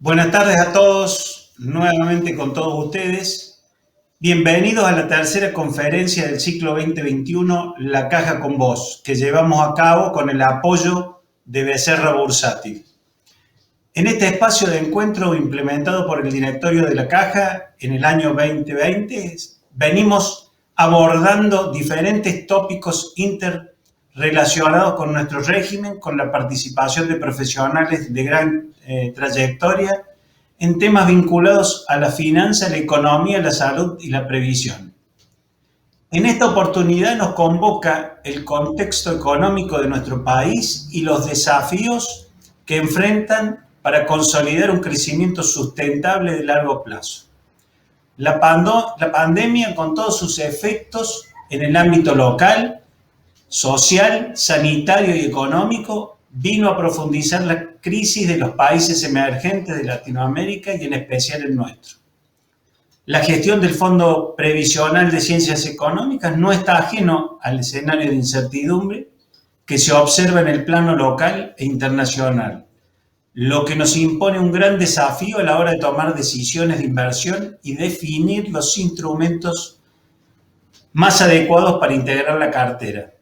Buenas tardes a todos, nuevamente con todos ustedes. Bienvenidos a la tercera conferencia del ciclo 2021, La Caja con Vos, que llevamos a cabo con el apoyo de Becerra Bursátil. En este espacio de encuentro implementado por el directorio de la Caja en el año 2020, venimos abordando diferentes tópicos interrelacionados con nuestro régimen, con la participación de profesionales de gran trayectoria en temas vinculados a la finanza, la economía, la salud y la previsión. En esta oportunidad nos convoca el contexto económico de nuestro país y los desafíos que enfrentan para consolidar un crecimiento sustentable de largo plazo. La pandemia, con todos sus efectos en el ámbito local, social, sanitario y económico, vino a profundizar la crisis de los países emergentes de Latinoamérica y en especial el nuestro. La gestión del Fondo Previsional de Ciencias Económicas no está ajeno al escenario de incertidumbre que se observa en el plano local e internacional, lo que nos impone un gran desafío a la hora de tomar decisiones de inversión y definir los instrumentos más adecuados para integrar la cartera.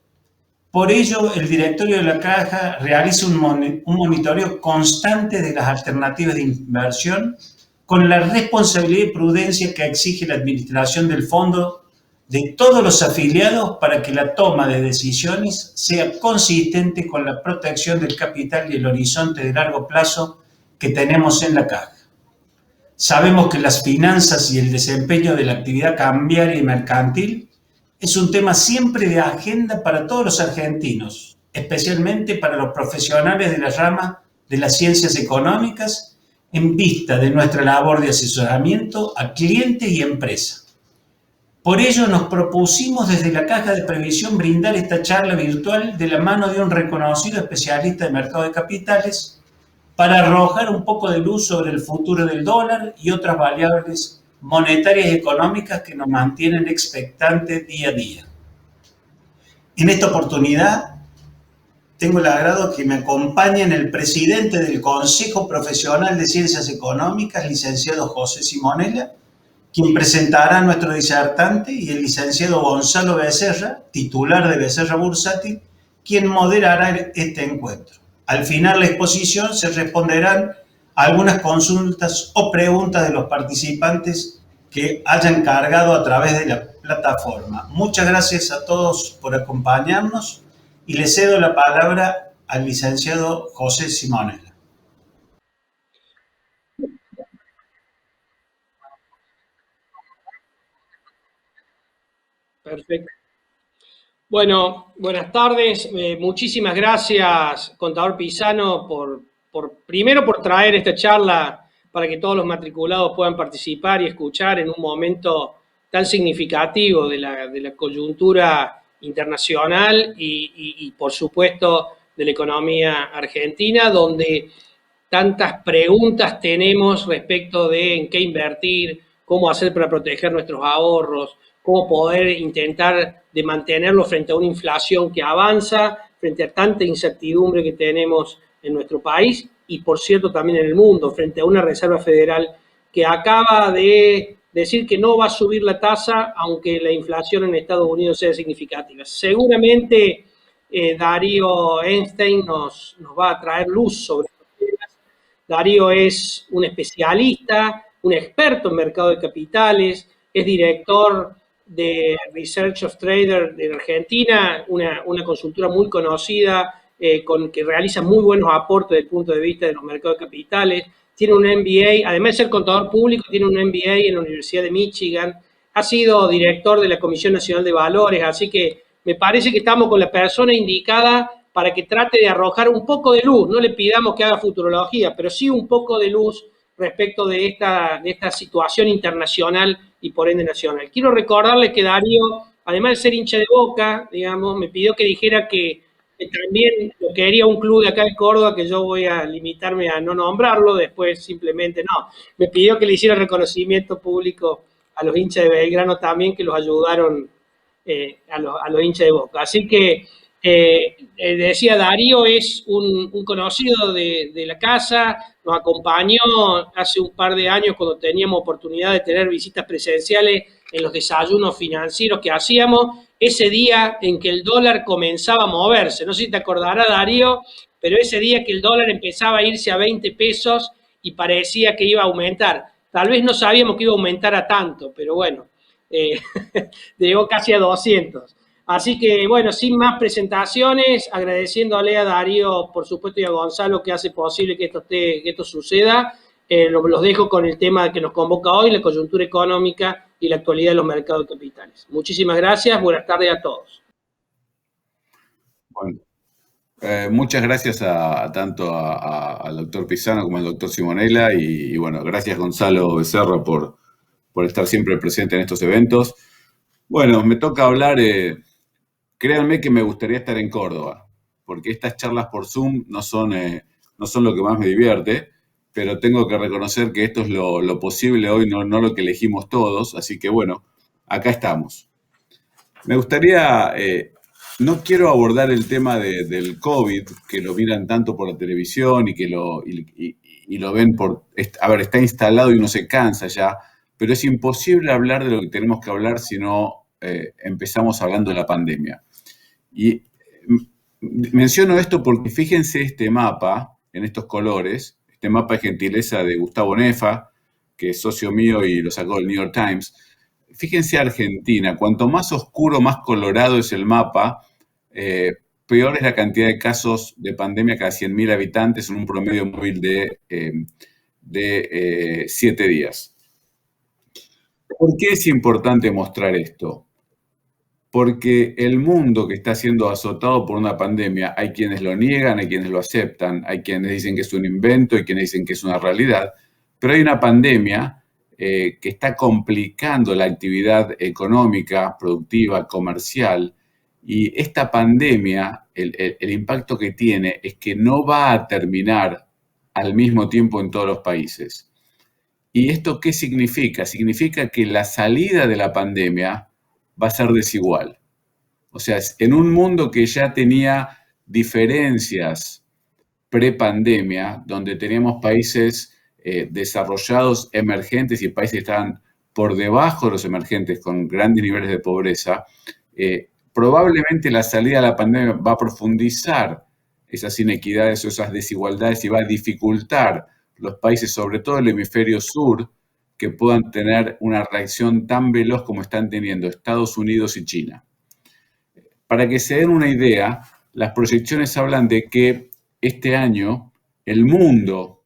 Por ello, el directorio de la Caja realiza un monitoreo constante de las alternativas de inversión con la responsabilidad y prudencia que exige la administración del fondo de todos los afiliados para que la toma de decisiones sea consistente con la protección del capital y el horizonte de largo plazo que tenemos en la Caja. Sabemos que las finanzas y el desempeño de la actividad cambiaria y mercantil es un tema siempre de agenda para todos los argentinos, especialmente para los profesionales de la rama de las ciencias económicas, en vista de nuestra labor de asesoramiento a cliente y empresa. Por ello nos propusimos desde la Caja de Previsión brindar esta charla virtual de la mano de un reconocido especialista de mercado de capitales para arrojar un poco de luz sobre el futuro del dólar y otras variables monetarias y económicas que nos mantienen expectantes día a día. En esta oportunidad tengo el agrado que me acompañen el presidente del Consejo Profesional de Ciencias Económicas, licenciado José Simonella, quien presentará a nuestro disertante, y el licenciado Gonzalo Becerra, titular de Becerra Bursátil, quien moderará este encuentro. Al final de la exposición se responderán algunas consultas o preguntas de los participantes que hayan cargado a través de la plataforma. Muchas gracias a todos por acompañarnos y le cedo la palabra al licenciado José Simonella. Perfecto. Bueno, buenas tardes. Muchísimas gracias, contador Pisano, primero por traer esta charla para que todos los matriculados puedan participar y escuchar en un momento tan significativo de la coyuntura internacional y, por supuesto, de la economía argentina, donde tantas preguntas tenemos respecto de en qué invertir, cómo hacer para proteger nuestros ahorros, cómo poder intentar de mantenerlo frente a una inflación que avanza, frente a tanta incertidumbre que tenemos en nuestro país y, por cierto, también en el mundo, frente a una Reserva Federal que acaba de decir que no va a subir la tasa, aunque la inflación en Estados Unidos sea significativa. Seguramente Darío Einstein nos va a traer luz sobre estos temas. Darío es un especialista, un experto en mercado de capitales, es director de Research of Trader de Argentina, una consultora muy conocida que realiza muy buenos aportes desde el punto de vista de los mercados de capitales. Tiene un MBA, además de ser contador público, tiene un MBA en la Universidad de Michigan. Ha sido director de la Comisión Nacional de Valores, así que me parece que estamos con la persona indicada para que trate de arrojar un poco de luz. No le pidamos que haga futurología, pero sí un poco de luz respecto de esta situación internacional y por ende nacional. Quiero recordarles que Darío, además de ser hincha de Boca, digamos, me pidió que dijera que también lo quería un club de acá de Córdoba, que yo voy a limitarme a no nombrarlo, después simplemente no. Me pidió que le hiciera reconocimiento público a los hinchas de Belgrano también, que los ayudaron a los hinchas de Boca. Así que Decía Darío, es un conocido de la casa, nos acompañó hace un par de años cuando teníamos oportunidad de tener visitas presenciales en los desayunos financieros que hacíamos, ese día en que el dólar comenzaba a moverse. No sé si te acordarás, Darío, pero ese día que el dólar empezaba a irse a 20 pesos y parecía que iba a aumentar. Tal vez no sabíamos que iba a aumentar a tanto, pero bueno, eh, llegó casi a 200. Así que, bueno, sin más presentaciones, agradeciéndole a Darío, por supuesto, y a Gonzalo que hace posible que esto suceda, los dejo con el tema que nos convoca hoy, la coyuntura económica y la actualidad de los mercados de capitales. Muchísimas gracias, buenas tardes a todos. Bueno, muchas gracias tanto al doctor Pisano como al doctor Simonella y bueno, gracias Gonzalo Becerra por estar siempre presente en estos eventos. Bueno, me toca hablar, créanme que me gustaría estar en Córdoba, porque estas charlas por Zoom no son lo que más me divierte, pero tengo que reconocer que esto es lo posible hoy, no lo que elegimos todos, así que bueno, acá estamos. Me gustaría, no quiero abordar el tema del COVID, que lo miran tanto por la televisión y que lo ven a ver, está instalado y uno se cansa ya, pero es imposible hablar de lo que tenemos que hablar si no empezamos hablando de la pandemia. Y menciono esto porque fíjense este mapa en estos colores, este mapa de gentileza de Gustavo Nefa, que es socio mío y lo sacó del New York Times. Fíjense Argentina, cuanto más oscuro, más colorado es el mapa, peor es la cantidad de casos de pandemia cada 100.000 habitantes en un promedio móvil de 7 días. ¿Por qué es importante mostrar esto? Porque el mundo que está siendo azotado por una pandemia, hay quienes lo niegan, hay quienes lo aceptan, hay quienes dicen que es un invento, hay quienes dicen que es una realidad, pero hay una pandemia que está complicando la actividad económica, productiva, comercial, y esta pandemia, el impacto que tiene es que no va a terminar al mismo tiempo en todos los países. ¿Y esto qué significa? Significa que la salida de la pandemia va a ser desigual. O sea, en un mundo que ya tenía diferencias prepandemia, donde teníamos países desarrollados, emergentes y países que estaban por debajo de los emergentes con grandes niveles de pobreza, probablemente la salida de la pandemia va a profundizar esas inequidades o esas desigualdades y va a dificultar los países, sobre todo el hemisferio sur, que puedan tener una reacción tan veloz como están teniendo Estados Unidos y China. Para que se den una idea, las proyecciones hablan de que este año el mundo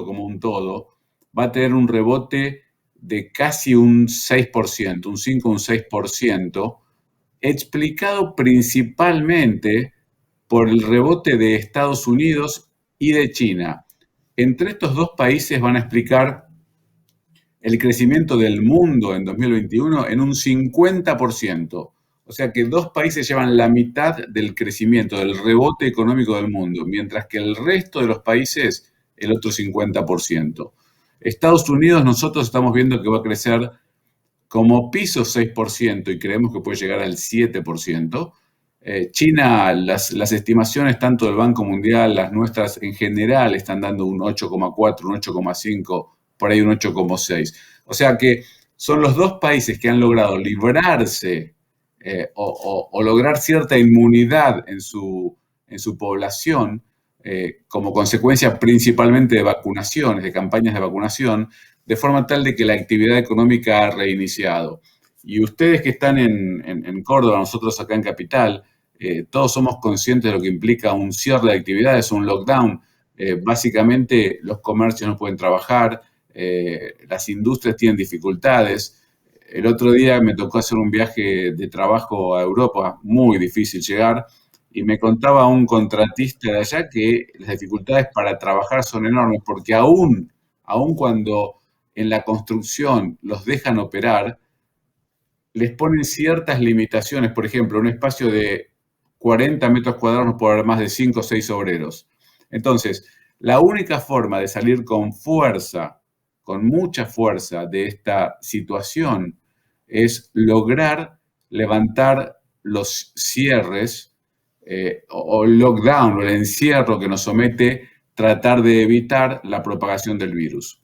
como un todo, va a tener un rebote de casi un 6%, un 5 o un 6%, explicado principalmente por el rebote de Estados Unidos y de China. Entre estos dos países van a explicar el crecimiento del mundo en 2021 en un 50%. O sea que dos países llevan la mitad del crecimiento, del rebote económico del mundo, mientras que el resto de los países el otro 50%. Estados Unidos nosotros estamos viendo que va a crecer como piso 6% y creemos que puede llegar al 7%. China, las estimaciones tanto del Banco Mundial, las nuestras en general están dando un 8,4, un 8,5, por ahí un 8,6. O sea que son los dos países que han logrado librarse o lograr cierta inmunidad en su población como consecuencia principalmente de vacunaciones, de campañas de vacunación, de forma tal de que la actividad económica ha reiniciado. Y ustedes que están en Córdoba, nosotros acá en Capital, todos somos conscientes de lo que implica un cierre de actividades, un lockdown. Básicamente los comercios no pueden trabajar, las industrias tienen dificultades. El otro día me tocó hacer un viaje de trabajo a Europa, muy difícil llegar, y me contaba un contratista de allá que las dificultades para trabajar son enormes, porque aún cuando en la construcción los dejan operar, les ponen ciertas limitaciones. Por ejemplo, un espacio de 40 metros cuadrados no puede haber más de 5 o 6 obreros. Entonces, la única forma de salir con fuerza, con mucha fuerza de esta situación, es lograr levantar los cierres o el lockdown o el encierro que nos somete tratar de evitar la propagación del virus.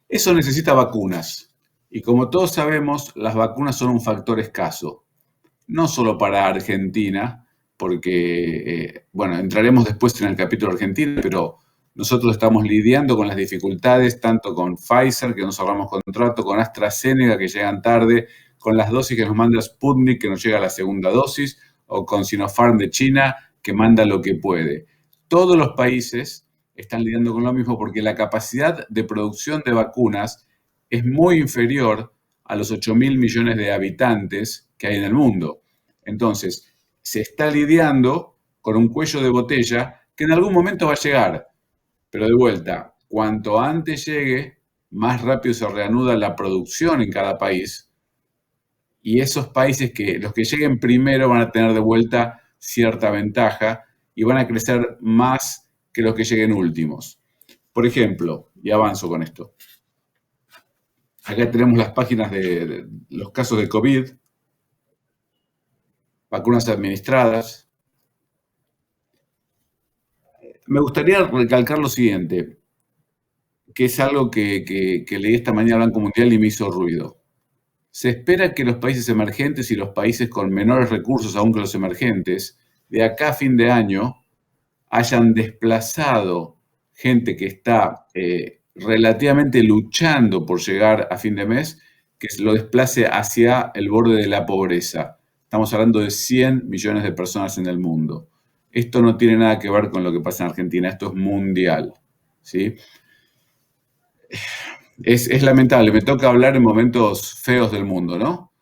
Eso necesita vacunas. Y como todos sabemos, las vacunas son un factor escaso. No solo para Argentina, porque, bueno, entraremos después en el capítulo Argentina, pero nosotros estamos lidiando con las dificultades, tanto con Pfizer, que nos cerramos contrato, con AstraZeneca, que llegan tarde, con las dosis que nos manda Sputnik, que nos llega a la segunda dosis, o con Sinopharm de China, que manda lo que puede. Todos los países están lidiando con lo mismo porque la capacidad de producción de vacunas es muy inferior a los 8.000 millones de habitantes que hay en el mundo. Entonces, se está lidiando con un cuello de botella que en algún momento va a llegar. Pero de vuelta, cuanto antes llegue, más rápido se reanuda la producción en cada país. Y esos países los que lleguen primero van a tener de vuelta cierta ventaja y van a crecer más que los que lleguen últimos. Por ejemplo, y avanzo con esto. Acá tenemos las páginas de los casos de COVID, vacunas administradas. Me gustaría recalcar lo siguiente, que es algo que leí esta mañana en Banco Mundial y me hizo ruido. Se espera que los países emergentes y los países con menores recursos aún que los emergentes, de acá a fin de año, hayan desplazado gente que está relativamente luchando por llegar a fin de mes, que lo desplace hacia el borde de la pobreza. Estamos hablando de 100 millones de personas en el mundo. Esto no tiene nada que ver con lo que pasa en Argentina, esto es mundial, ¿sí? Es lamentable, me toca hablar en momentos feos del mundo, ¿no?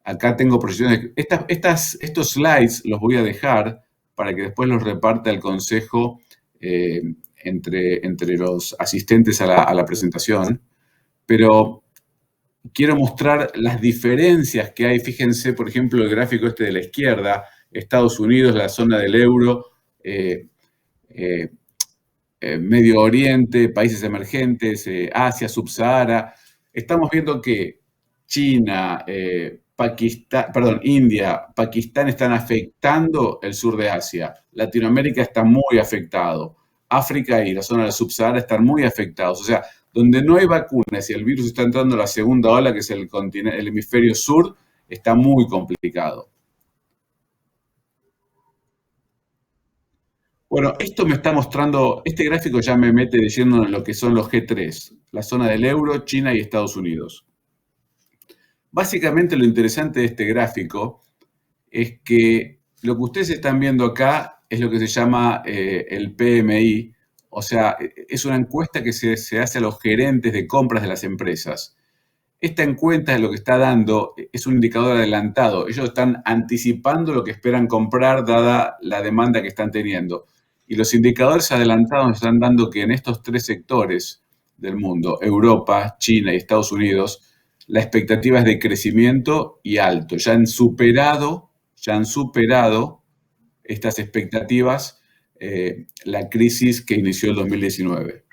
Acá tengo proyecciones. Estos slides los voy a dejar para que después los reparta el consejo entre los asistentes a la presentación, pero quiero mostrar las diferencias que hay. Fíjense, por ejemplo, el gráfico este de la izquierda, Estados Unidos, la zona del euro, Medio Oriente, países emergentes, Asia, Subsahara. Estamos viendo que China, India, Pakistán están afectando el sur de Asia. Latinoamérica está muy afectado. África y la zona del Subsahara están muy afectados. O sea, donde no hay vacunas y el virus está entrando a la segunda ola, que es el hemisferio sur, está muy complicado. Bueno, esto me está mostrando, este gráfico ya me mete de lleno en lo que son los G3, la zona del euro, China y Estados Unidos. Básicamente lo interesante de este gráfico es que lo que ustedes están viendo acá es lo que se llama el PMI, o sea, es una encuesta que se hace a los gerentes de compras de las empresas. Esta encuesta lo que está dando es un indicador adelantado. Ellos están anticipando lo que esperan comprar dada la demanda que están teniendo. Y los indicadores adelantados nos están dando que en estos tres sectores del mundo, Europa, China y Estados Unidos, la expectativa es de crecimiento y alto. Ya han superado estas expectativas la crisis que inició el 2019.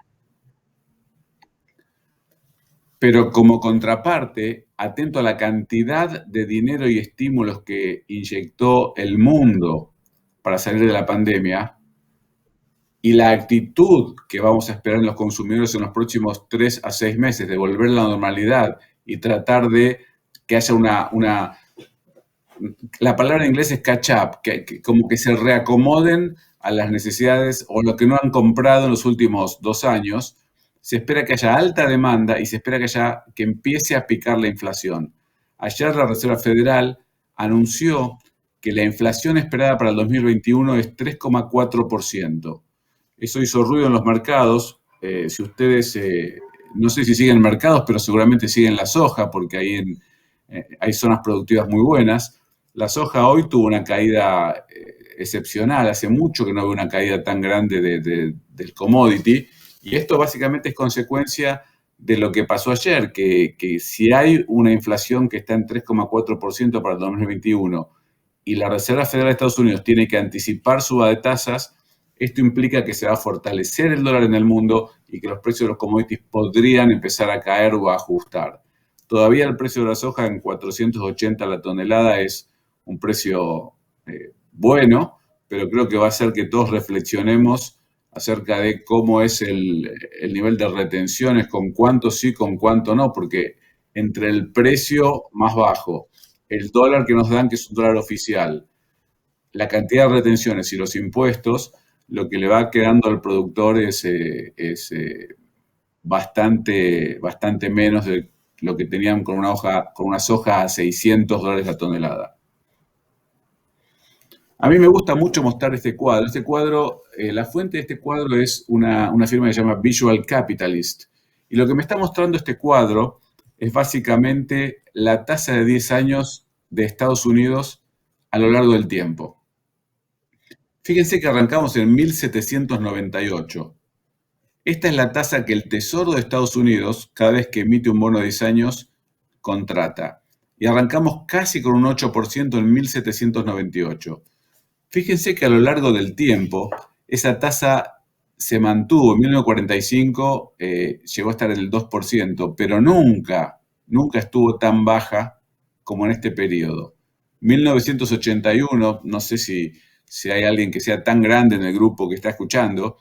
Pero como contraparte, atento a la cantidad de dinero y estímulos que inyectó el mundo para salir de la pandemia y la actitud que vamos a esperar en los consumidores en los próximos 3 a 6 meses de volver a la normalidad y tratar de que haya la palabra en inglés es catch up, que como que se reacomoden a las necesidades o lo que no han comprado en los últimos 2 años. Se espera que haya alta demanda y se espera que empiece a picar la inflación. Ayer la Reserva Federal anunció que la inflación esperada para el 2021 es 3,4%. Eso hizo ruido en los mercados. Si ustedes, no sé si siguen mercados, pero seguramente siguen la soja, porque ahí hay zonas productivas muy buenas. La soja hoy tuvo una caída excepcional. Hace mucho que no había una caída tan grande del commodity. Y esto básicamente es consecuencia de lo que pasó ayer, que si hay una inflación que está en 3,4% para el 2021 y la Reserva Federal de Estados Unidos tiene que anticipar suba de tasas, esto implica que se va a fortalecer el dólar en el mundo y que los precios de los commodities podrían empezar a caer o a ajustar. Todavía el precio de la soja en 480 la tonelada es un precio bueno, pero creo que va a hacer que todos reflexionemos acerca de cómo es el nivel de retenciones, con cuánto sí, con cuánto no, porque entre el precio más bajo, el dólar que nos dan, que es un dólar oficial, la cantidad de retenciones y los impuestos, lo que le va quedando al productor es bastante menos de lo que tenían con una soja a $600 la tonelada. A mí me gusta mucho mostrar este cuadro. Este cuadro, la fuente de este cuadro es una firma que se llama Visual Capitalist. Y lo que me está mostrando este cuadro es básicamente la tasa de 10 años de Estados Unidos a lo largo del tiempo. Fíjense que arrancamos en 1798. Esta es la tasa que el Tesoro de Estados Unidos, cada vez que emite un bono de 10 años, contrata. Y arrancamos casi con un 8% en 1798. Fíjense que a lo largo del tiempo, esa tasa se mantuvo. En 1945 llegó a estar en el 2%, pero nunca estuvo tan baja como en este periodo. 1981, no sé si hay alguien que sea tan grande en el grupo que está escuchando,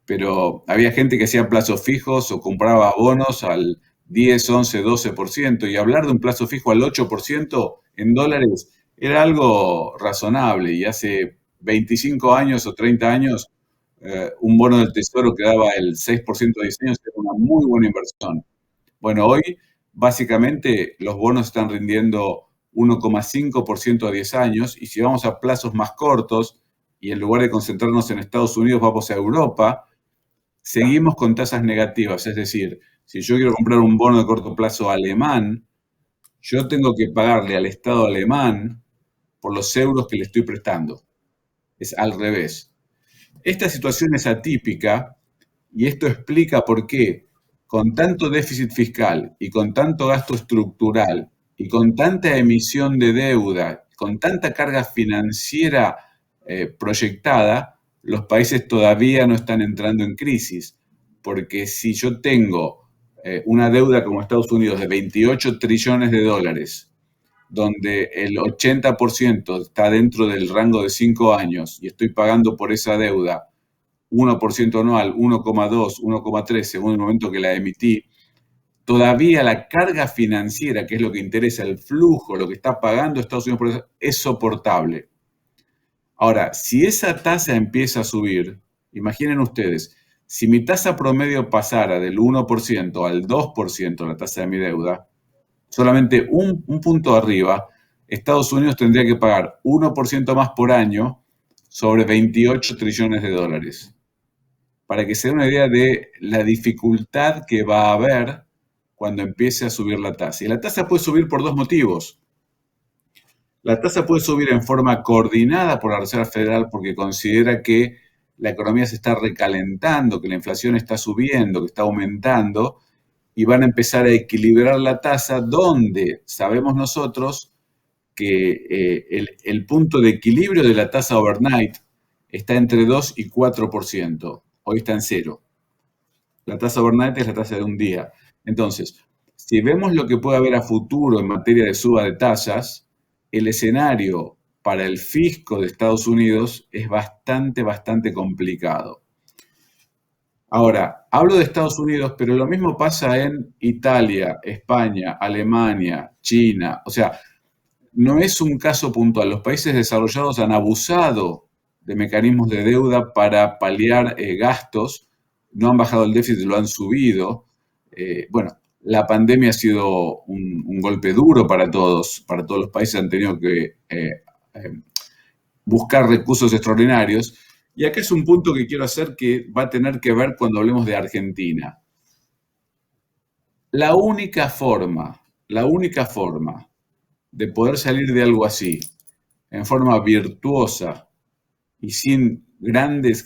pero había gente que hacía plazos fijos o compraba bonos al 10, 11, 12%, y hablar de un plazo fijo al 8% en dólares era algo razonable, y hace 25 años o 30 años un bono del Tesoro que daba el 6% de 10 años era una muy buena inversión. Bueno, hoy básicamente los bonos están rindiendo 1,5% a 10 años, y si vamos a plazos más cortos y en lugar de concentrarnos en Estados Unidos vamos a Europa, seguimos con tasas negativas. Es decir, si yo quiero comprar un bono de corto plazo alemán, yo tengo que pagarle al Estado alemán por los euros que le estoy prestando. Es al revés. Esta situación es atípica, y esto explica por qué, con tanto déficit fiscal y con tanto gasto estructural y con tanta emisión de deuda, con tanta carga financiera proyectada, los países todavía no están entrando en crisis. Porque si yo tengo una deuda como Estados Unidos de 28 trillones de dólares, donde el 80% está dentro del rango de 5 años, y estoy pagando por esa deuda 1% anual, 1,2, 1,3 según el momento que la emití, todavía la carga financiera, que es lo que interesa, el flujo, lo que está pagando Estados Unidos por eso, es soportable. Ahora, si esa tasa empieza a subir, imaginen ustedes, si mi tasa promedio pasara del 1% al 2%, la tasa de mi deuda, solamente un punto arriba, Estados Unidos tendría que pagar 1% más por año sobre 28 trillones de dólares. Para que se den una idea de la dificultad que va a haber cuando empiece a subir la tasa. Y la tasa puede subir por dos motivos. La tasa puede subir en forma coordinada por la Reserva Federal porque considera que la economía se está recalentando, que la inflación está subiendo, que está aumentando, y van a empezar a equilibrar la tasa, donde sabemos nosotros que el punto de equilibrio de la tasa overnight está entre 2 y 4%. Hoy está en 0. La tasa overnight es la tasa de un día. Entonces, si vemos lo que puede haber a futuro en materia de suba de tasas, el escenario para el fisco de Estados Unidos es bastante complicado. Ahora, hablo de Estados Unidos, pero lo mismo pasa en Italia, España, Alemania, China. O sea, no es un caso puntual. Los países desarrollados han abusado de mecanismos de deuda para paliar gastos, no han bajado el déficit, lo han subido. Bueno, la pandemia ha sido un golpe duro para todos los países, han tenido que buscar recursos extraordinarios. Y acá es un punto que quiero hacer que va a tener que ver cuando hablemos de Argentina. La única forma de poder salir de algo así, en forma virtuosa y sin grandes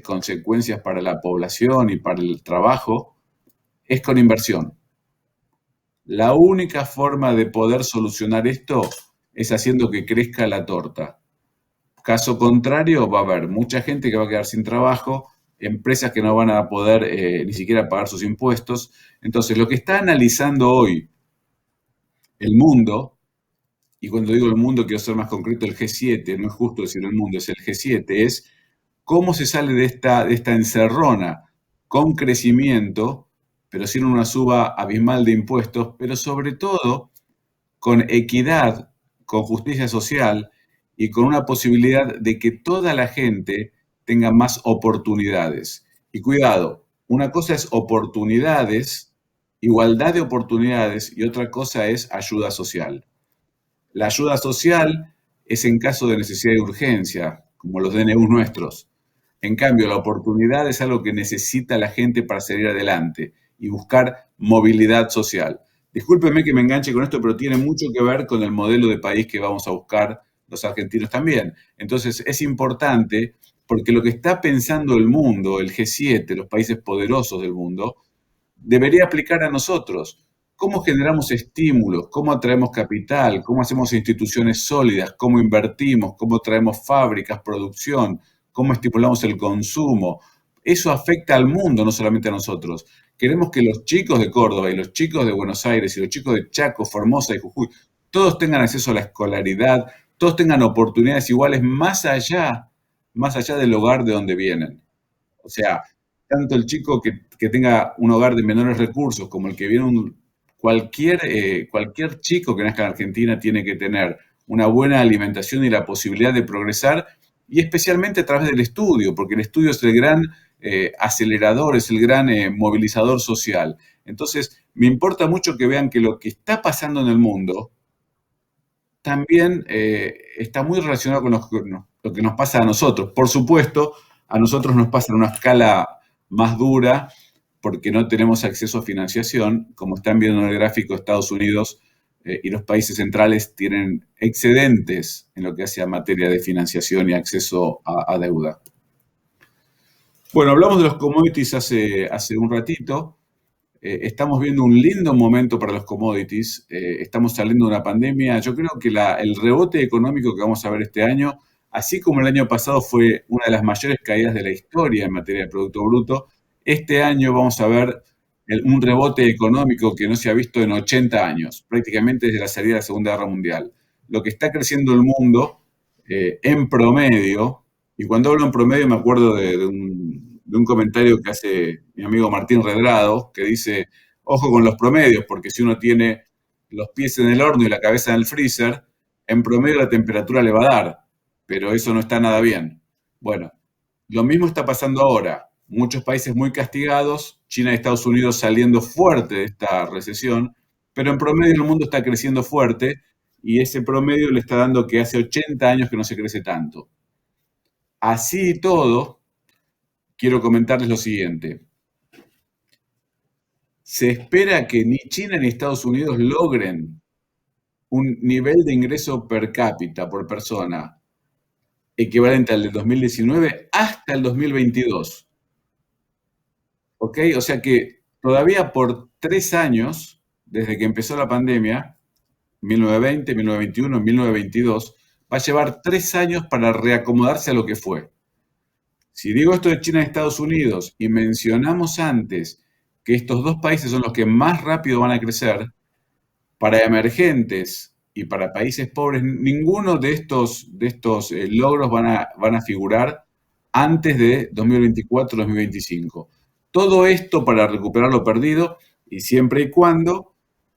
consecuencias para la población y para el trabajo, es con inversión. La única forma de poder solucionar esto es haciendo que crezca la torta. Caso contrario, va a haber mucha gente que va a quedar sin trabajo, empresas que no van a poder ni siquiera pagar sus impuestos. Entonces, lo que está analizando hoy el mundo y cuando digo el mundo quiero ser más concreto, el G7, no es justo decir el mundo, es el G7, es cómo se sale de esta encerrona con crecimiento, pero sin una suba abismal de impuestos, pero sobre todo con equidad, con justicia social y con una posibilidad de que toda la gente tenga más oportunidades. Y cuidado, una cosa es oportunidades, igualdad de oportunidades, y otra cosa es ayuda social. La ayuda social es en caso de necesidad y urgencia, como los DNU nuestros. En cambio, la oportunidad es algo que necesita la gente para salir adelante y buscar movilidad social. Discúlpeme que me enganche con esto, pero tiene mucho que ver con el modelo de país que vamos a buscar los argentinos también. Entonces, es importante porque lo que está pensando el mundo, el G7, los países poderosos del mundo, debería aplicar a nosotros. ¿Cómo generamos estímulos? ¿Cómo atraemos capital? ¿Cómo hacemos instituciones sólidas? ¿Cómo invertimos? ¿Cómo traemos fábricas, producción? ¿Cómo estimulamos el consumo? Eso afecta al mundo, no solamente a nosotros. Queremos que los chicos de Córdoba y los chicos de Buenos Aires y los chicos de Chaco, Formosa y Jujuy, todos tengan acceso a la escolaridad, todos tengan oportunidades iguales más allá del hogar de donde vienen. O sea, tanto el chico que tenga un hogar de menores recursos como el que viene cualquier chico que nazca en Argentina tiene que tener una buena alimentación y la posibilidad de progresar, y especialmente a través del estudio, porque el estudio es el gran acelerador, es el gran movilizador social. Entonces, me importa mucho que vean que lo que está pasando en el mundo también está muy relacionado con lo que nos pasa a nosotros. Por supuesto, a nosotros nos pasa en una escala más dura porque no tenemos acceso a financiación. Como están viendo en el gráfico, Estados Unidos y los países centrales tienen excedentes en lo que hace a materia de financiación y acceso a deuda. Bueno, hablamos de los commodities hace un ratito. Estamos viendo un lindo momento para los commodities. Estamos saliendo de una pandemia. Yo creo que el rebote económico que vamos a ver este año, así como el año pasado fue una de las mayores caídas de la historia en materia de Producto Bruto, este año vamos a ver un rebote económico que no se ha visto en 80 años, prácticamente desde la salida de la Segunda Guerra Mundial. Lo que está creciendo el mundo en promedio, y cuando hablo en promedio me acuerdo de un comentario que hace mi amigo Martín Redrado, que dice, ojo con los promedios, porque si uno tiene los pies en el horno y la cabeza en el freezer, en promedio la temperatura le va a dar, pero eso no está nada bien. Bueno, lo mismo está pasando ahora. Muchos países muy castigados, China y Estados Unidos saliendo fuerte de esta recesión, pero en promedio el mundo está creciendo fuerte y ese promedio le está dando que hace 80 años que no se crece tanto. Así y todo, quiero comentarles lo siguiente. Se espera que ni China ni Estados Unidos logren un nivel de ingreso per cápita por persona equivalente al de 2019 hasta el 2022. ¿Ok? O sea que todavía por 3 años, desde que empezó la pandemia, 1920, 1921, 1922, va a llevar 3 años para reacomodarse a lo que fue. Si digo esto de China y Estados Unidos y mencionamos antes que estos dos países son los que más rápido van a crecer, para emergentes y para países pobres, ninguno de estos logros van a figurar antes de 2024-2025. Todo esto para recuperar lo perdido y siempre y cuando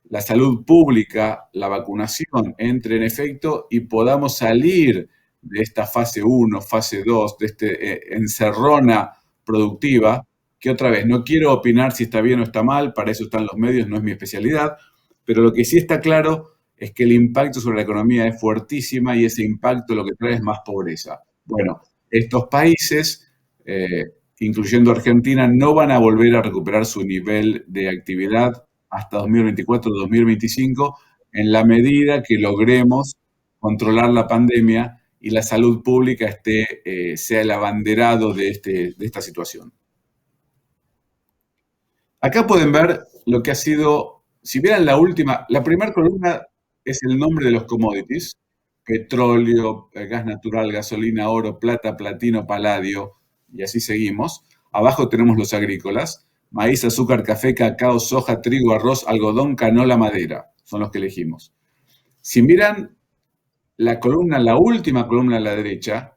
la salud pública, la vacunación entre en efecto y podamos salir de esta fase 1, fase 2, de este encerrona productiva, que otra vez, no quiero opinar si está bien o está mal, para eso están los medios, no es mi especialidad, pero lo que sí está claro es que el impacto sobre la economía es fuertísima y ese impacto lo que trae es más pobreza. Bueno, estos países, incluyendo Argentina, no van a volver a recuperar su nivel de actividad hasta 2024-2025 en la medida que logremos controlar la pandemia y la salud pública sea el abanderado de esta situación. Acá pueden ver lo que ha sido, si vieran la primera columna es el nombre de los commodities, petróleo, gas natural, gasolina, oro, plata, platino, paladio, y así seguimos. Abajo tenemos los agrícolas, maíz, azúcar, café, cacao, soja, trigo, arroz, algodón, canola, madera, son los que elegimos. Si miran la última columna a la derecha,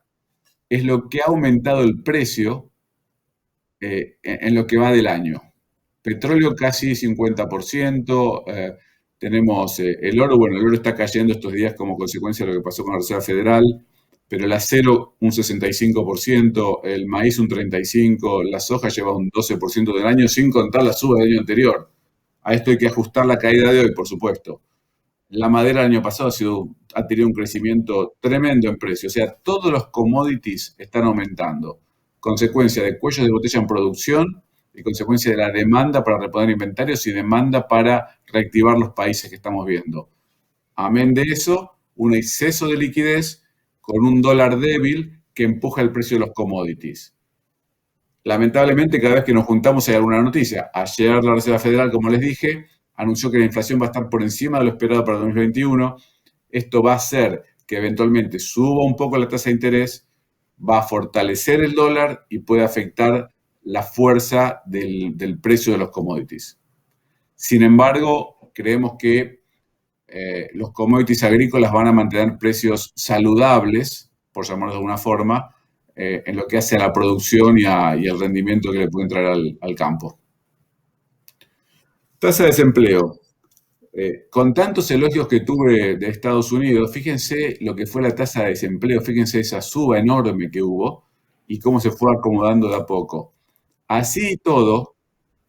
es lo que ha aumentado el precio en lo que va del año. Petróleo casi 50%, tenemos el oro, bueno, el oro está cayendo estos días como consecuencia de lo que pasó con la Reserva Federal, pero el acero un 65%, el maíz un 35%, la soja lleva un 12% del año, sin contar la suba del año anterior. A esto hay que ajustar la caída de hoy, por supuesto. La madera el año pasado ha tenido un crecimiento tremendo en precio, o sea, todos los commodities están aumentando, consecuencia de cuellos de botella en producción y consecuencia de la demanda para reponer inventarios y demanda para reactivar los países que estamos viendo. Amén de eso, un exceso de liquidez con un dólar débil que empuja el precio de los commodities. Lamentablemente, cada vez que nos juntamos hay alguna noticia. Ayer la Reserva Federal, como les dije, anunció que la inflación va a estar por encima de lo esperado para 2021. Esto va a hacer que eventualmente suba un poco la tasa de interés, va a fortalecer el dólar y puede afectar la fuerza del precio de los commodities. Sin embargo, creemos que los commodities agrícolas van a mantener precios saludables, por llamarlo de alguna forma, en lo que hace a la producción y al rendimiento que le pueden traer al campo. Tasa de desempleo. Con tantos elogios que tuve de Estados Unidos, fíjense lo que fue la tasa de desempleo, fíjense esa suba enorme que hubo y cómo se fue acomodando de a poco. Así y todo,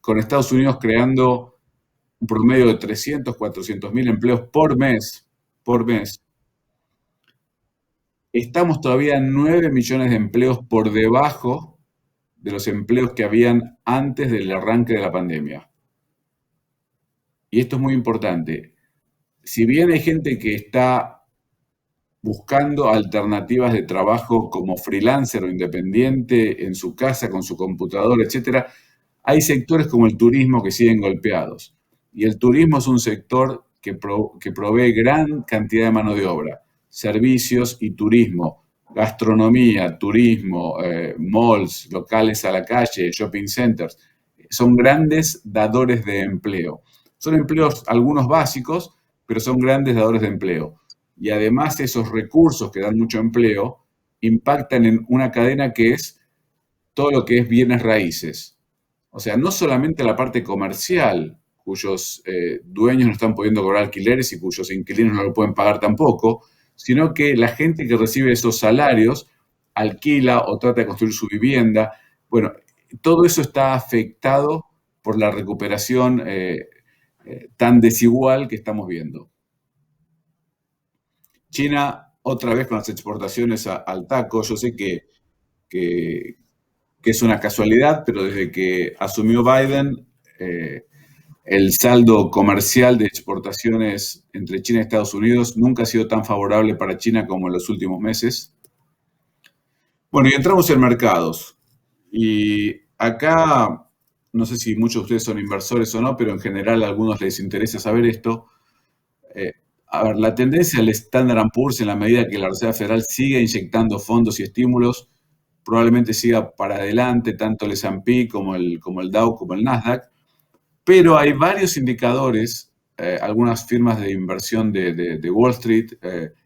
con Estados Unidos creando un promedio de 300, 400 mil empleos por mes, estamos todavía 9 millones de empleos por debajo de los empleos que habían antes del arranque de la pandemia. Y esto es muy importante. Si bien hay gente que está buscando alternativas de trabajo como freelancer o independiente en su casa, con su computadora, etc., hay sectores como el turismo que siguen golpeados. Y el turismo es un sector que provee gran cantidad de mano de obra. Servicios y turismo, gastronomía, turismo, malls, locales a la calle, shopping centers, son grandes dadores de empleo. Son empleos, algunos básicos, pero son grandes dadores de empleo. Y además esos recursos que dan mucho empleo impactan en una cadena que es todo lo que es bienes raíces. O sea, no solamente la parte comercial, cuyos dueños no están pudiendo cobrar alquileres y cuyos inquilinos no lo pueden pagar tampoco, sino que la gente que recibe esos salarios alquila o trata de construir su vivienda. Bueno, todo eso está afectado por la recuperación tan desigual que estamos viendo. China, otra vez con las exportaciones al taco, yo sé que es una casualidad, pero desde que asumió Biden, el saldo comercial de exportaciones entre China y Estados Unidos nunca ha sido tan favorable para China como en los últimos meses. Bueno, y entramos en mercados. Y acá, no sé si muchos de ustedes son inversores o no, pero en general a algunos les interesa saber esto. A ver, la tendencia del Standard & Poor's, en la medida que la Reserva Federal siga inyectando fondos y estímulos, probablemente siga para adelante, tanto el S&P como el Dow como el Nasdaq, pero hay varios indicadores, algunas firmas de inversión de Wall Street,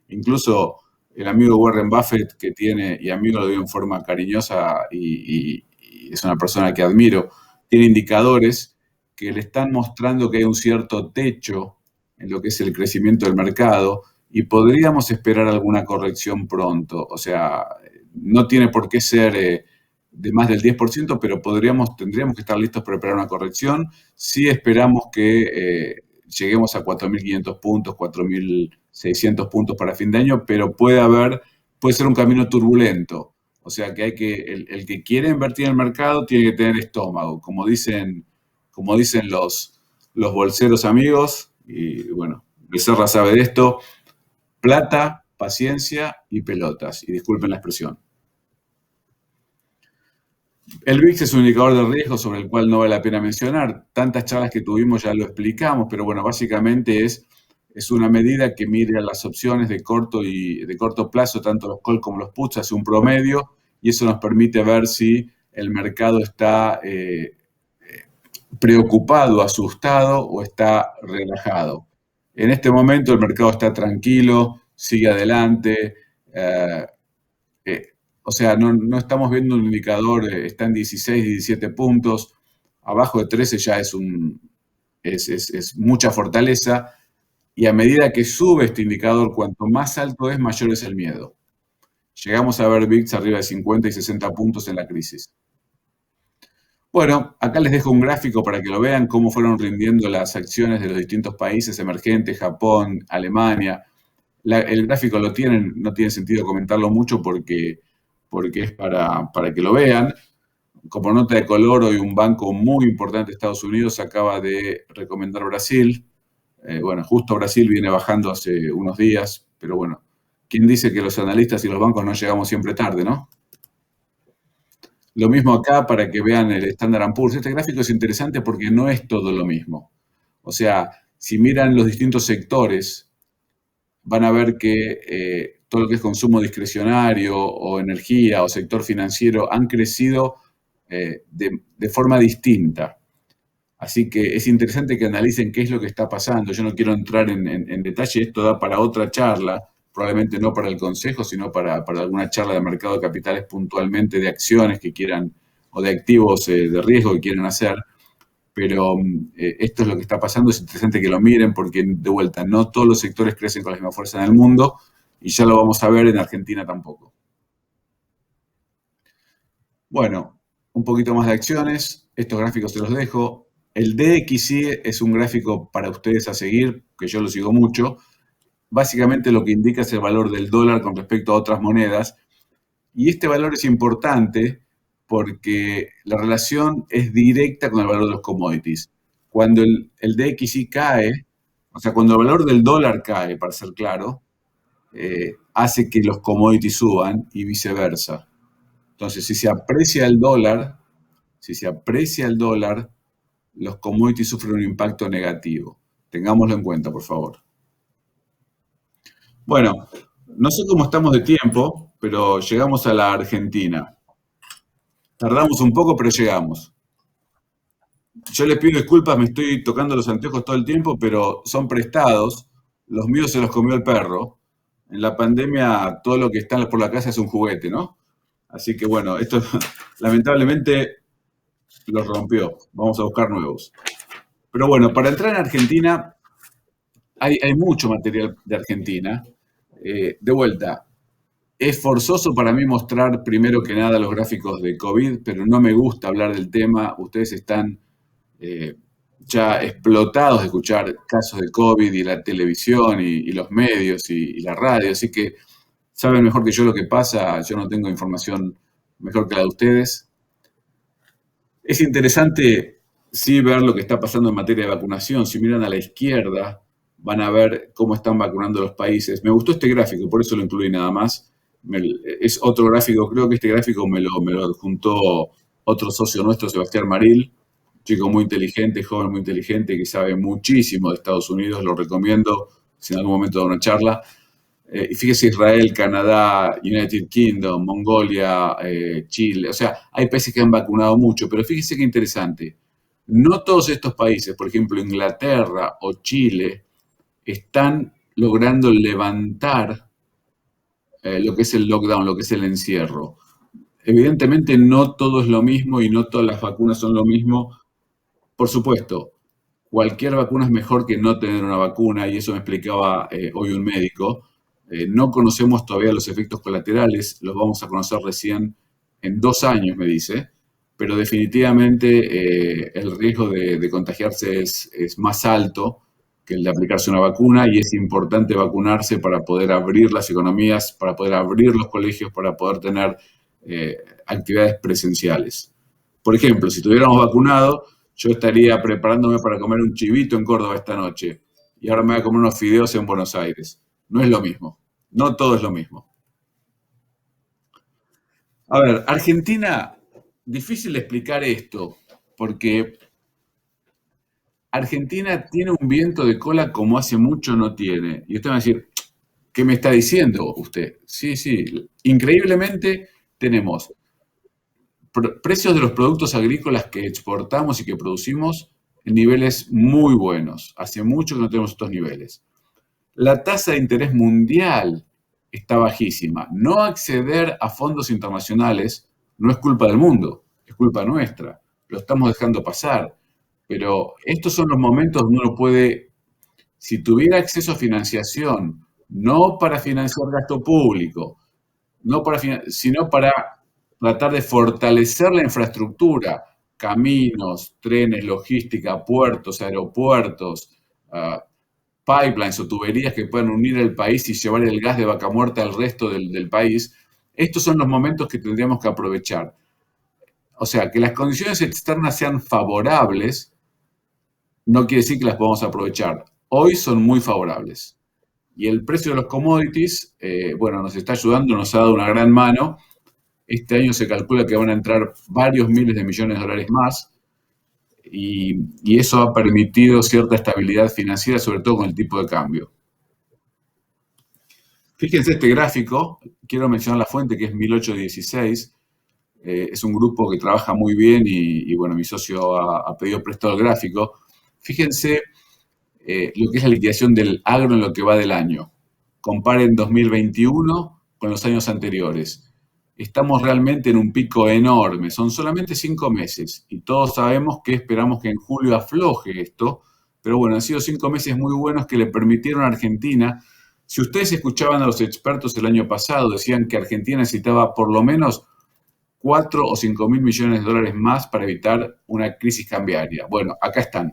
incluso el amigo Warren Buffett, que tiene, y amigo lo digo en forma cariñosa y es una persona que admiro, tiene indicadores que le están mostrando que hay un cierto techo en lo que es el crecimiento del mercado y podríamos esperar alguna corrección pronto. O sea, no tiene por qué ser de más del 10%, pero tendríamos que estar listos para esperar una corrección. Sí esperamos que lleguemos a 4.500 puntos, 4.600 puntos para fin de año, pero puede ser un camino turbulento. O sea que el que quiere invertir en el mercado tiene que tener estómago, como dicen los bolseros amigos. Y bueno, Becerra sabe de esto: plata, paciencia y pelotas. Y disculpen la expresión. El VIX es un indicador de riesgo sobre el cual no vale la pena mencionar. Tantas charlas que tuvimos ya lo explicamos, pero bueno, básicamente es una medida que mide las opciones de corto plazo, tanto los call como los puts, hace un promedio, y eso nos permite ver si el mercado está preocupado, asustado o está relajado. En este momento el mercado está tranquilo, sigue adelante. O sea, no estamos viendo un indicador, está en 16, 17 puntos, abajo de 13 ya es mucha fortaleza, y a medida que sube este indicador, cuanto más alto es, mayor es el miedo. Llegamos a ver VIX arriba de 50 y 60 puntos en la crisis. Bueno, acá les dejo un gráfico para que lo vean, cómo fueron rindiendo las acciones de los distintos países emergentes, Japón, Alemania. El gráfico lo tienen, no tiene sentido comentarlo mucho porque es para que lo vean. Como nota de color, hoy un banco muy importante de Estados Unidos acaba de recomendar Brasil. Bueno, justo Brasil viene bajando hace unos días, pero bueno, ¿quién dice que los analistas y los bancos no llegamos siempre tarde, no? Lo mismo acá para que vean el Standard & Poor's. Este gráfico es interesante porque no es todo lo mismo. O sea, si miran los distintos sectores, van a ver que todo lo que es consumo discrecionario o energía o sector financiero han crecido de forma distinta. Así que es interesante que analicen qué es lo que está pasando. Yo no quiero entrar en detalle, esto da para otra charla, probablemente no para el consejo, sino para alguna charla de mercado de capitales puntualmente de acciones que quieran, o de activos de riesgo que quieran hacer. Pero esto es lo que está pasando, es interesante que lo miren porque, de vuelta, no todos los sectores crecen con la misma fuerza en el mundo y ya lo vamos a ver en Argentina tampoco. Bueno, un poquito más de acciones, estos gráficos se los dejo. El DXY es un gráfico para ustedes a seguir, que yo lo sigo mucho. Básicamente lo que indica es el valor del dólar con respecto a otras monedas. Y este valor es importante porque la relación es directa con el valor de los commodities. Cuando el DXY cae, o sea, cuando el valor del dólar cae, para ser claro, hace que los commodities suban y viceversa. Entonces, si se aprecia el dólar, los commodities sufren un impacto negativo. Tengámoslo en cuenta, por favor. Bueno, no sé cómo estamos de tiempo, pero llegamos a la Argentina. Tardamos un poco, pero llegamos. Yo les pido disculpas, me estoy tocando los anteojos todo el tiempo, pero son prestados. Los míos se los comió el perro. En la pandemia, todo lo que está por la casa es un juguete, ¿no? Así que bueno, esto lamentablemente los rompió. Vamos a buscar nuevos. Pero bueno, para entrar en Argentina, hay mucho material de Argentina. De vuelta, es forzoso para mí mostrar primero que nada los gráficos de COVID, pero no me gusta hablar del tema. Ustedes están ya explotados de escuchar casos de COVID y la televisión y los medios y la radio, así que saben mejor que yo lo que pasa. Yo no tengo información mejor que la de ustedes. Es interesante, sí, ver lo que está pasando en materia de vacunación. Si miran a la izquierda, van a ver cómo están vacunando los países. Me gustó este gráfico, por eso lo incluí nada más. Es otro gráfico, creo que este gráfico me lo adjuntó otro socio nuestro, Sebastián Maril, chico muy inteligente, joven muy inteligente, que sabe muchísimo de Estados Unidos. Lo recomiendo si en algún momento da una charla. Y fíjese, Israel, Canadá, United Kingdom, Mongolia, Chile. O sea, hay países que han vacunado mucho, pero fíjese qué interesante. No todos estos países, por ejemplo, Inglaterra o Chile, están logrando levantar lo que es el lockdown, lo que es el encierro. Evidentemente no todo es lo mismo y no todas las vacunas son lo mismo. Por supuesto, cualquier vacuna es mejor que no tener una vacuna, y eso me explicaba hoy un médico. No conocemos todavía los efectos colaterales, los vamos a conocer recién en 2 años, me dice, pero definitivamente el riesgo de contagiarse es más alto que el de aplicarse una vacuna, y es importante vacunarse para poder abrir las economías, para poder abrir los colegios, para poder tener actividades presenciales. Por ejemplo, si estuviéramos vacunados, yo estaría preparándome para comer un chivito en Córdoba esta noche, y ahora me voy a comer unos fideos en Buenos Aires. No es lo mismo, no todo es lo mismo. A ver, Argentina, difícil explicar esto, porque Argentina tiene un viento de cola como hace mucho no tiene. Y usted va a decir, ¿qué me está diciendo usted? Sí, increíblemente tenemos precios de los productos agrícolas que exportamos y que producimos en niveles muy buenos. Hace mucho que no tenemos estos niveles. La tasa de interés mundial está bajísima. No acceder a fondos internacionales no es culpa del mundo, es culpa nuestra. Lo estamos dejando pasar. Pero estos son los momentos donde uno puede, si tuviera acceso a financiación, no para financiar gasto público, sino para tratar de fortalecer la infraestructura, caminos, trenes, logística, puertos, aeropuertos, pipelines o tuberías que puedan unir el país y llevar el gas de Vaca Muerta al resto del país. Estos son los momentos que tendríamos que aprovechar. O sea, que las condiciones externas sean favorables no quiere decir que las podamos aprovechar. Hoy son muy favorables. Y el precio de los commodities, bueno, nos está ayudando, nos ha dado una gran mano. Este año se calcula que van a entrar varios miles de millones de dólares más y eso ha permitido cierta estabilidad financiera, sobre todo con el tipo de cambio. Fíjense este gráfico, quiero mencionar la fuente que es 1816, es un grupo que trabaja muy bien y bueno, mi socio ha pedido prestado el gráfico. Fíjense lo que es la liquidación del agro en lo que va del año. Comparen 2021 con los años anteriores. Estamos realmente en un pico enorme, son solamente 5 meses y todos sabemos que esperamos que en julio afloje esto, pero bueno, han sido 5 meses muy buenos que le permitieron a Argentina. Si ustedes escuchaban a los expertos el año pasado, decían que Argentina necesitaba por lo menos 4 o 5 mil millones de dólares más para evitar una crisis cambiaria. Bueno, acá están,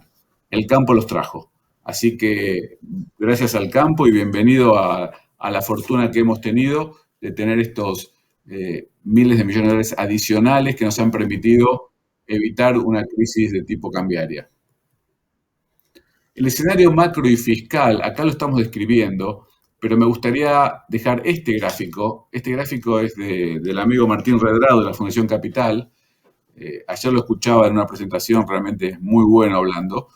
el campo los trajo. Así que gracias al campo y bienvenido a la fortuna que hemos tenido de tener estos miles de millones de dólares adicionales que nos han permitido evitar una crisis de tipo cambiaria. El escenario macro y fiscal, acá lo estamos describiendo, pero me gustaría dejar este gráfico. Este gráfico es del amigo Martín Redrado de la Fundación Capital. Ayer lo escuchaba en una presentación, realmente es muy bueno hablando.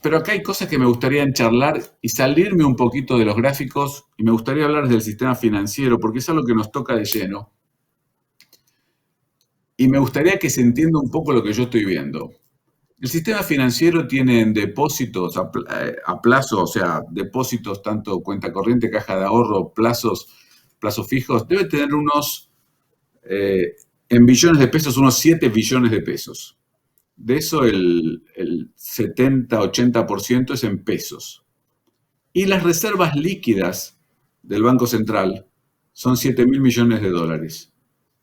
Pero acá hay cosas que me gustaría charlar y salirme un poquito de los gráficos y me gustaría hablar del sistema financiero porque es algo que nos toca de lleno. Y me gustaría que se entienda un poco lo que yo estoy viendo. El sistema financiero tiene depósitos a plazo, o sea, depósitos tanto cuenta corriente, caja de ahorro, plazos fijos, debe tener unos, en billones de pesos, unos 7 billones de pesos. De eso el 70-80% es en pesos. Y las reservas líquidas del Banco Central son 7 mil millones de dólares,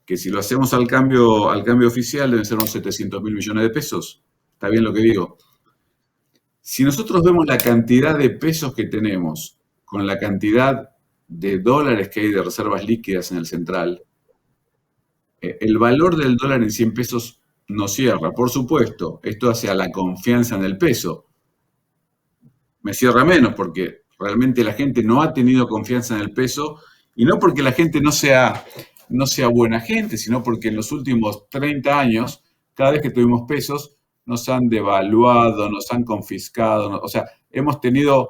que si lo hacemos al cambio oficial deben ser unos 700 mil millones de pesos. ¿Está bien lo que digo? Si nosotros vemos la cantidad de pesos que tenemos con la cantidad de dólares que hay de reservas líquidas en el central, el valor del dólar en 100 pesos no cierra. Por supuesto, esto hace a la confianza en el peso. Me cierra menos porque realmente la gente no ha tenido confianza en el peso y no porque la gente no sea buena gente, sino porque en los últimos 30 años, cada vez que tuvimos pesos, nos han devaluado, nos han confiscado, o sea, hemos tenido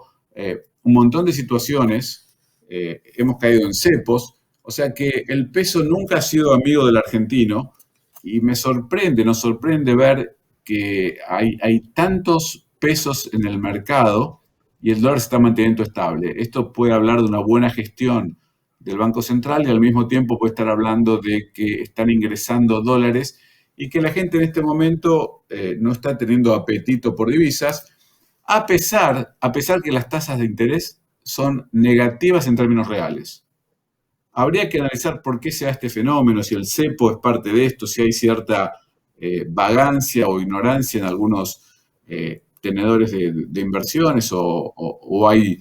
un montón de situaciones, hemos caído en cepos, o sea que el peso nunca ha sido amigo del argentino y nos sorprende ver que hay tantos pesos en el mercado y el dólar se está manteniendo estable. Esto puede hablar de una buena gestión del Banco Central y al mismo tiempo puede estar hablando de que están ingresando dólares y que la gente en este momento no está teniendo apetito por divisas, a pesar que las tasas de interés son negativas en términos reales. Habría que analizar por qué se da este fenómeno, si el cepo es parte de esto, si hay cierta vagancia o ignorancia en algunos tenedores de inversiones o hay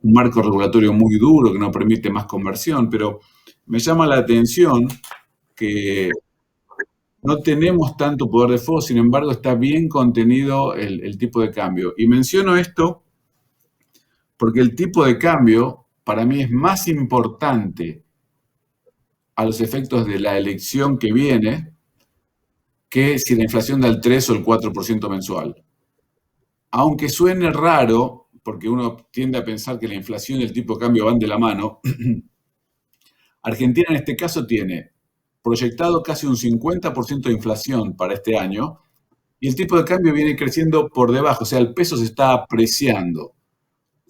un marco regulatorio muy duro que no permite más conversión, pero me llama la atención que no tenemos tanto poder de fuego, sin embargo está bien contenido el tipo de cambio. Y menciono esto porque el tipo de cambio para mí es más importante a los efectos de la elección que viene que si la inflación da el 3 o el 4% mensual. Aunque suene raro, porque uno tiende a pensar que la inflación y el tipo de cambio van de la mano, Argentina en este caso tiene proyectado casi un 50% de inflación para este año y el tipo de cambio viene creciendo por debajo, o sea, el peso se está apreciando.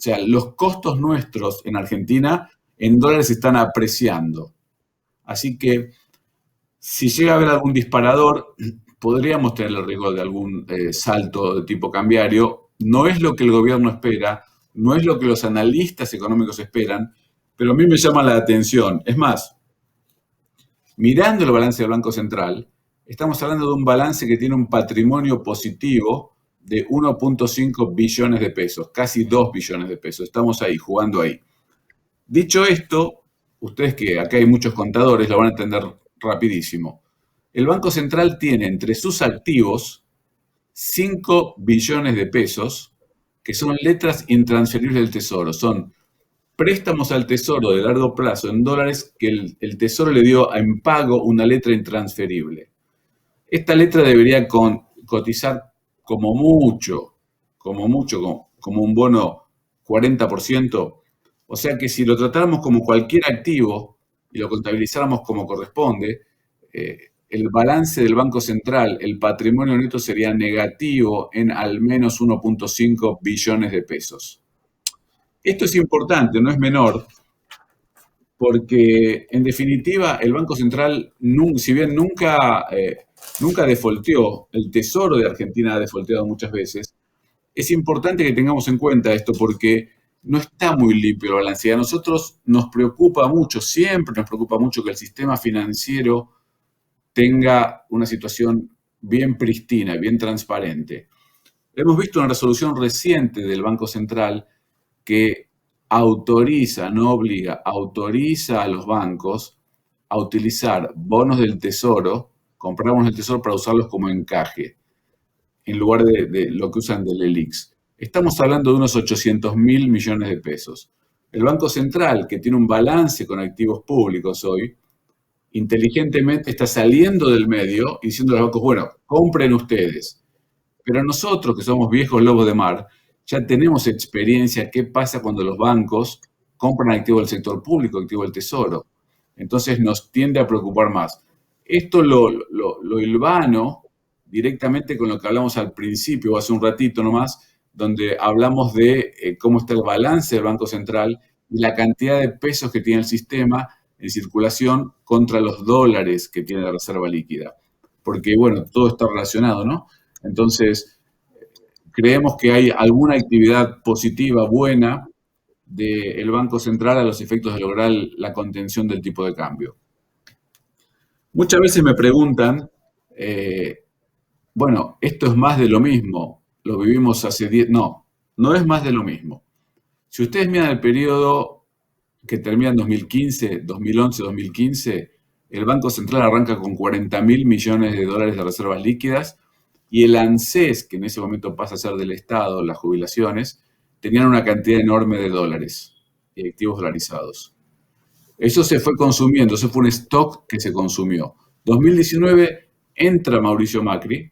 sea, los costos nuestros en Argentina en dólares se están apreciando. Así que si llega a haber algún disparador, podríamos tener el riesgo de algún salto de tipo cambiario. No es lo que el gobierno espera, no es lo que los analistas económicos esperan, pero a mí me llama la atención. Es más, mirando el balance del Banco Central, estamos hablando de un balance que tiene un patrimonio positivo de 1.5 billones de pesos, casi 2 billones de pesos. Estamos ahí, jugando ahí. Dicho esto, ustedes que acá hay muchos contadores lo van a entender rapidísimo. El Banco Central tiene entre sus activos 5 billones de pesos que son letras intransferibles del Tesoro. Son préstamos al Tesoro de largo plazo en dólares que el Tesoro le dio en pago una letra intransferible. Esta letra debería cotizar como mucho, como un bono 40%. O sea que si lo tratáramos como cualquier activo y lo contabilizáramos como corresponde, el balance del Banco Central, el patrimonio neto sería negativo en al menos 1.5 billones de pesos. Esto es importante, no es menor, porque en definitiva el Banco Central, si bien nunca defaulteó, el Tesoro de Argentina ha defaulteado muchas veces, es importante que tengamos en cuenta esto porque no está muy limpio el balance. A nosotros nos preocupa mucho, siempre nos preocupa mucho que el sistema financiero tenga una situación bien pristina, bien transparente. Hemos visto una resolución reciente del Banco Central que autoriza, no obliga, autoriza a los bancos a utilizar bonos del Tesoro, comprar bonos del Tesoro para usarlos como encaje, en lugar de lo que usan del ELIX. Estamos hablando de unos 800.000 millones de pesos. El Banco Central, que tiene un balance con activos públicos hoy, inteligentemente está saliendo del medio y diciendo a los bancos, bueno, compren ustedes. Pero nosotros, que somos viejos lobos de mar, ya tenemos experiencia qué pasa cuando los bancos compran activos del sector público, activos del Tesoro. Entonces nos tiende a preocupar más. Esto lo hilvano directamente con lo que hablamos al principio, hace un ratito nomás, donde hablamos de cómo está el balance del Banco Central y la cantidad de pesos que tiene el sistema en circulación contra los dólares que tiene la reserva líquida. Porque, bueno, todo está relacionado, ¿no? Entonces, creemos que hay alguna actividad positiva, buena, del Banco Central a los efectos de lograr la contención del tipo de cambio. Muchas veces me preguntan, bueno, esto es más de lo mismo, lo vivimos hace 10... No es más de lo mismo. Si ustedes miran el periodo que termina en 2015, 2011, 2015, el Banco Central arranca con 40.000 millones de dólares de reservas líquidas y el ANSES, que en ese momento pasa a ser del Estado, las jubilaciones, tenían una cantidad enorme de dólares y activos dolarizados. Eso se fue consumiendo, eso fue un stock que se consumió. 2019 entra Mauricio Macri,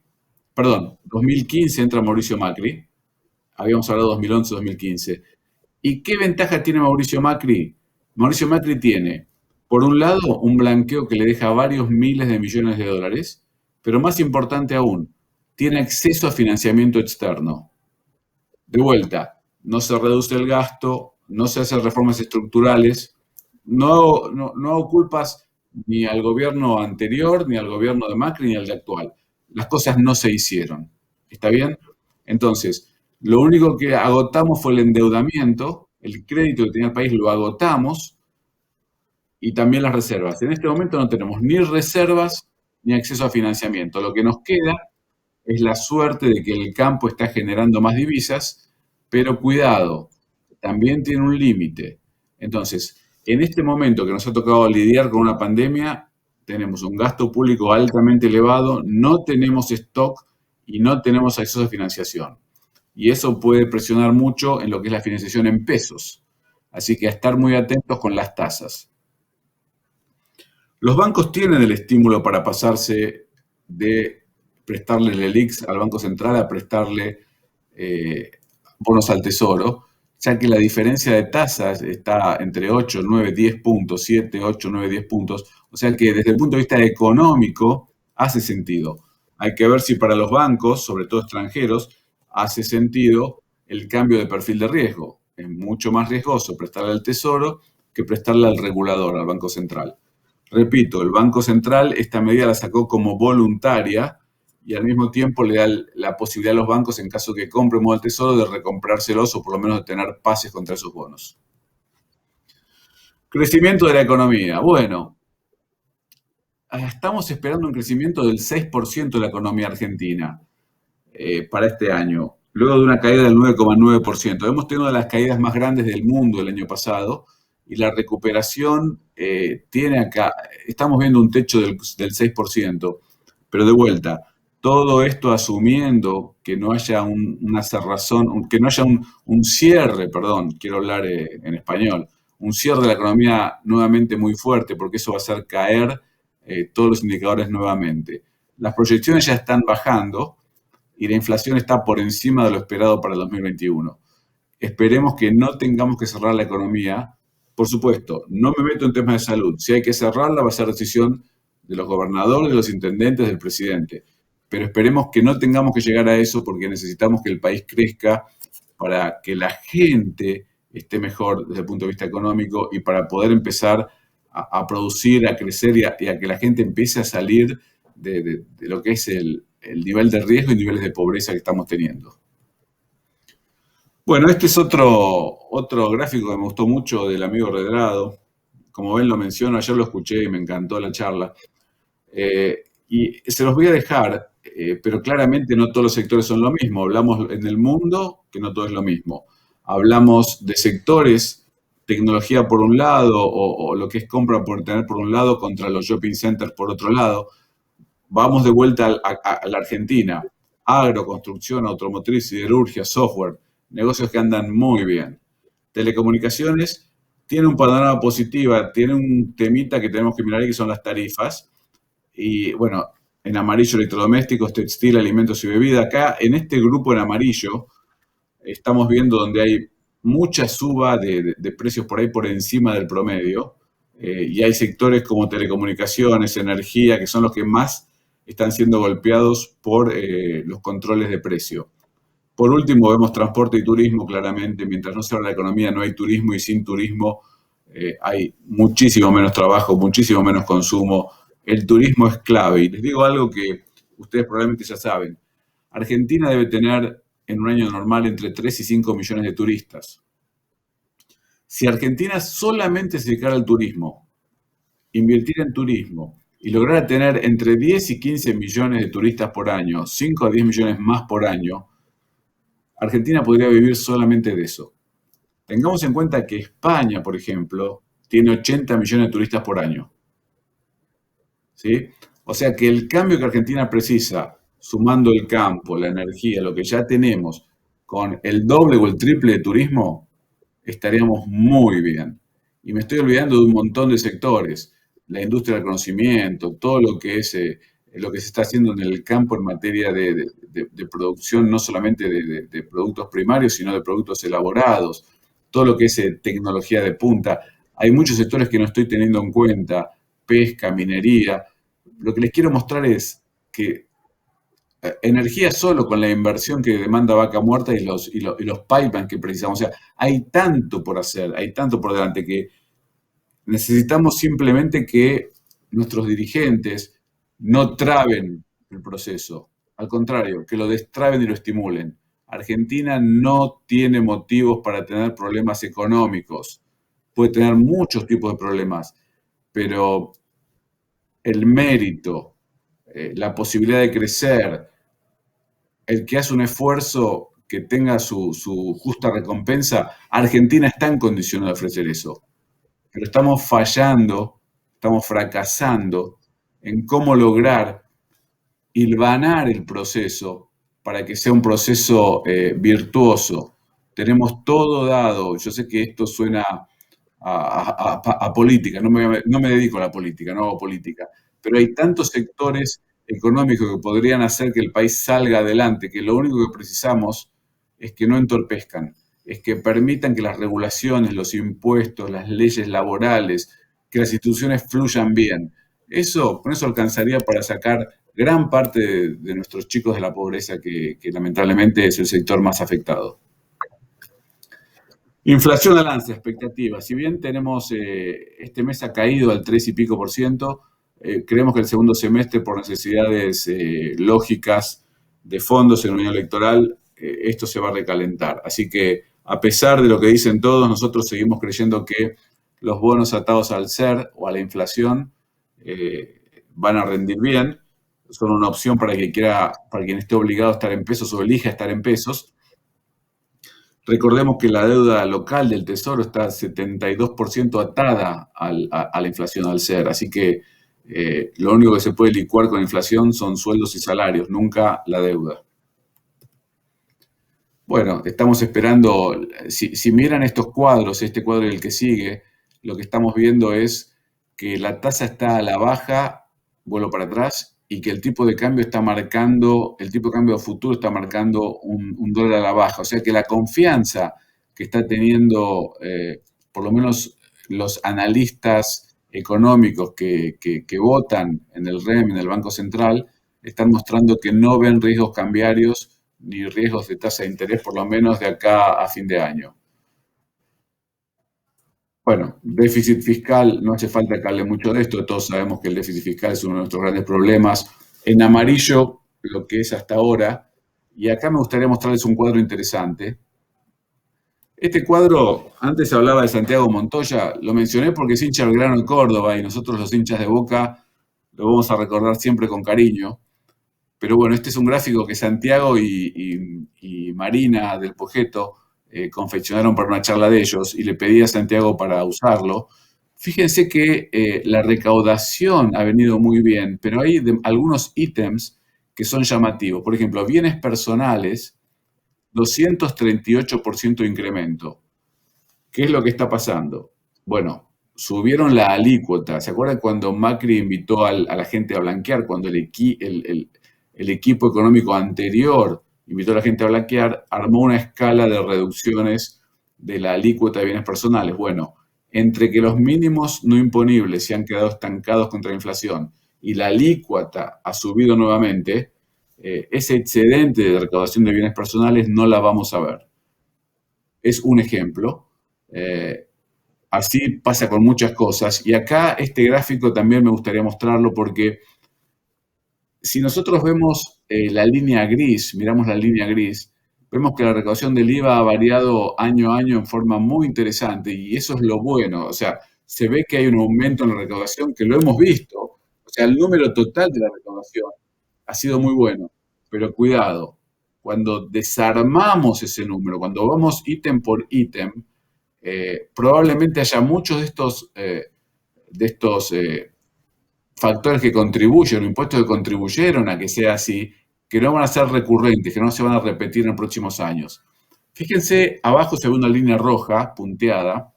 2015 entra Mauricio Macri, habíamos hablado 2011, 2015. ¿Y qué ventaja tiene Mauricio Macri? Mauricio Macri tiene, por un lado, un blanqueo que le deja varios miles de millones de dólares, pero más importante aún, tiene acceso a financiamiento externo. De vuelta, no se reduce el gasto, no se hacen reformas estructurales, no hago culpas ni al gobierno anterior, ni al gobierno de Macri, ni al de actual. Las cosas no se hicieron. ¿Está bien? Entonces, lo único que agotamos fue el endeudamiento, el crédito que tenía el país lo agotamos y también las reservas. En este momento no tenemos ni reservas ni acceso a financiamiento. Lo que nos queda es la suerte de que el campo está generando más divisas, pero cuidado, también tiene un límite. Entonces, en este momento que nos ha tocado lidiar con una pandemia, tenemos un gasto público altamente elevado, no tenemos stock y no tenemos acceso a financiación. Y eso puede presionar mucho en lo que es la financiación en pesos. Así que a estar muy atentos con las tasas. Los bancos tienen el estímulo para pasarse de prestarle el ELIX al Banco Central a prestarle bonos al Tesoro, ya que la diferencia de tasas está entre 8, 9, 10 puntos, 7, 8, 9, 10 puntos. O sea que desde el punto de vista económico hace sentido. Hay que ver si para los bancos, sobre todo extranjeros, hace sentido el cambio de perfil de riesgo. es mucho más riesgoso prestarle al Tesoro que prestarle al regulador, al Banco Central. Repito, el Banco Central esta medida la sacó como voluntaria y al mismo tiempo le da la posibilidad a los bancos, en caso que compren al Tesoro, de recomprárselos o por lo menos de tener pases contra esos bonos. Crecimiento de la economía. Bueno, estamos esperando un crecimiento del 6% de la economía argentina para este año, luego de una caída del 9,9%. Hemos tenido una de las caídas más grandes del mundo el año pasado y la recuperación tiene acá, estamos viendo un techo del 6%, pero de vuelta, todo esto asumiendo que no haya una cerrazón, que no haya un cierre, perdón, quiero hablar en español, un cierre de la economía nuevamente muy fuerte, porque eso va a hacer caer todos los indicadores nuevamente. Las proyecciones ya están bajando y la inflación está por encima de lo esperado para el 2021. Esperemos que no tengamos que cerrar la economía. Por supuesto, no me meto en temas de salud. Si hay que cerrarla, va a ser decisión de los gobernadores, de los intendentes, del presidente. Pero esperemos que no tengamos que llegar a eso, porque necesitamos que el país crezca para que la gente esté mejor desde el punto de vista económico y para poder empezar a producir, a crecer y a que la gente empiece a salir de lo que es el nivel de riesgo y niveles de pobreza que estamos teniendo. Bueno, este es otro gráfico que me gustó mucho del amigo Redrado. Como ven, lo menciono, ayer lo escuché y me encantó la charla. Y se los voy a dejar, pero claramente no todos los sectores son lo mismo. Hablamos en el mundo que no todo es lo mismo. Hablamos de sectores, tecnología por un lado o lo que es compra por tener por un lado contra los shopping centers por otro lado. Vamos de vuelta a la Argentina. Agro, construcción, automotriz, siderurgia, software, negocios que andan muy bien. Telecomunicaciones tiene un panorama positivo, tiene un temita que tenemos que mirar ahí, que son las tarifas. Y bueno, en amarillo electrodomésticos, textil, alimentos y bebida. Acá, en este grupo en amarillo, estamos viendo donde hay mucha suba de precios por ahí por encima del promedio. Y hay sectores como telecomunicaciones, energía, que son los que más están siendo golpeados por los controles de precio. Por último, vemos transporte y turismo, claramente. Mientras no se abra la economía, no hay turismo, y sin turismo hay muchísimo menos trabajo, muchísimo menos consumo. El turismo es clave. Y les digo algo que ustedes probablemente ya saben. Argentina debe tener en un año normal entre 3 y 5 millones de turistas. Si Argentina solamente se dedicara al turismo, invertir en turismo y lograr tener entre 10 y 15 millones de turistas por año, 5 a 10 millones más por año, Argentina podría vivir solamente de eso. Tengamos en cuenta que España, por ejemplo, tiene 80 millones de turistas por año. ¿Sí? O sea que el cambio que Argentina precisa, sumando el campo, la energía, lo que ya tenemos, con el doble o el triple de turismo, estaríamos muy bien. Y me estoy olvidando de un montón de sectores. La industria del conocimiento, todo lo que es lo que se está haciendo en el campo en materia de producción, no solamente de productos primarios, sino de productos elaborados, todo lo que es tecnología de punta. Hay muchos sectores que no estoy teniendo en cuenta, pesca, minería. Lo que les quiero mostrar es que energía solo con la inversión que demanda Vaca Muerta y los pipelines que precisamos. O sea, hay tanto por hacer, hay tanto por delante que necesitamos simplemente que nuestros dirigentes no traben el proceso. Al contrario, que lo destraben y lo estimulen. Argentina no tiene motivos para tener problemas económicos. Puede tener muchos tipos de problemas, pero el mérito, la posibilidad de crecer, el que hace un esfuerzo que tenga su justa recompensa, Argentina está en condición de ofrecer eso. Pero estamos fallando, estamos fracasando en cómo lograr hilvanar el proceso para que sea un proceso virtuoso. Tenemos todo dado. Yo sé que esto suena a política, no me dedico a la política, no hago política, pero hay tantos sectores económicos que podrían hacer que el país salga adelante, que lo único que precisamos es que no entorpezcan, es que permitan que las regulaciones, los impuestos, las leyes laborales, que las instituciones fluyan bien. Con eso alcanzaría para sacar gran parte de nuestros chicos de la pobreza, que lamentablemente es el sector más afectado. Inflación al alza, expectativa. Si bien tenemos, este mes ha caído al 3 y pico por ciento, creemos que el segundo semestre, por necesidades lógicas de fondos en unión electoral, esto se va a recalentar. Así que, a pesar de lo que dicen todos, nosotros seguimos creyendo que los bonos atados al SER o a la inflación van a rendir bien. Son una opción para quien esté obligado a estar en pesos o elija estar en pesos. Recordemos que la deuda local del Tesoro está 72% atada a la inflación, al SER. Así que lo único que se puede licuar con inflación son sueldos y salarios, nunca la deuda. Bueno, estamos esperando, si miran estos cuadros, este cuadro y el que sigue, lo que estamos viendo es que la tasa está a la baja, vuelvo para atrás, y que el tipo de cambio está marcando, el tipo de cambio futuro está marcando un dólar a la baja. O sea que la confianza que está teniendo, por lo menos los analistas económicos que votan en el REM, en el Banco Central, están mostrando que no ven riesgos cambiarios ni riesgos de tasa de interés, por lo menos de acá a fin de año. Bueno, déficit fiscal, no hace falta que hable mucho de esto, todos sabemos que el déficit fiscal es uno de nuestros grandes problemas. En amarillo, lo que es hasta ahora, y acá me gustaría mostrarles un cuadro interesante. Este cuadro, antes hablaba de Santiago Montoya, lo mencioné porque es hincha del Belgrano de Córdoba y nosotros los hinchas de Boca lo vamos a recordar siempre con cariño. Pero bueno, este es un gráfico que Santiago y Marina del Pojeto confeccionaron para una charla de ellos y le pedí a Santiago para usarlo. Fíjense que la recaudación ha venido muy bien, pero hay algunos ítems que son llamativos. Por ejemplo, bienes personales, 238% de incremento. ¿Qué es lo que está pasando? Bueno, subieron la alícuota. ¿Se acuerdan cuando Macri invitó a la gente a blanquear? Cuando el equipo económico anterior invitó a la gente a blanquear, armó una escala de reducciones de la alícuota de bienes personales. Bueno, entre que los mínimos no imponibles se han quedado estancados contra la inflación y la alícuota ha subido nuevamente, ese excedente de recaudación de bienes personales no la vamos a ver. Es un ejemplo. Así pasa con muchas cosas. Y acá este gráfico también me gustaría mostrarlo porque si nosotros vemos la línea gris, miramos la línea gris, vemos que la recaudación del IVA ha variado año a año en forma muy interesante y eso es lo bueno. O sea, se ve que hay un aumento en la recaudación que lo hemos visto. O sea, el número total de la recaudación ha sido muy bueno. Pero cuidado, cuando desarmamos ese número, cuando vamos ítem por ítem, probablemente haya muchos de estos factores que contribuyen, o impuestos que contribuyeron a que sea así, que no van a ser recurrentes, que no se van a repetir en próximos años. Fíjense, abajo se ve una línea roja punteada.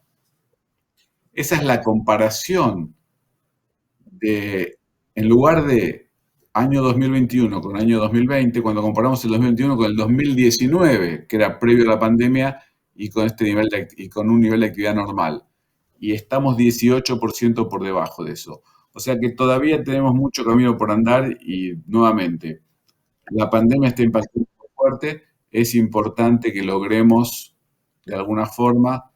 Esa es la comparación en lugar de año 2021 con año 2020, cuando comparamos el 2021 con el 2019, que era previo a la pandemia, y con un nivel de actividad normal. Y estamos 18% por debajo de eso. O sea que todavía tenemos mucho camino por andar y, nuevamente, la pandemia está impactando muy fuerte. Es importante que logremos, de alguna forma,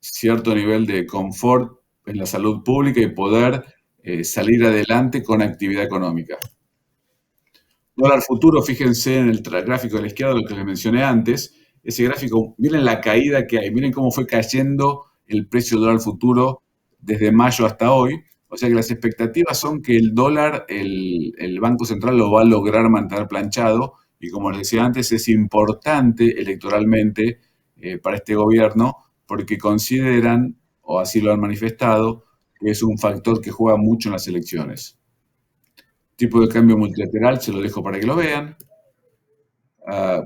cierto nivel de confort en la salud pública y poder salir adelante con actividad económica. Dólar futuro, fíjense en el gráfico de la izquierda, lo que les mencioné antes. Ese gráfico, miren la caída que hay, miren cómo fue cayendo el precio del dólar futuro desde mayo hasta hoy. O sea que las expectativas son que el dólar, el Banco Central lo va a lograr mantener planchado y como les decía antes, es importante electoralmente para este gobierno porque consideran, o así lo han manifestado, que es un factor que juega mucho en las elecciones. Tipo de cambio multilateral, se lo dejo para que lo vean.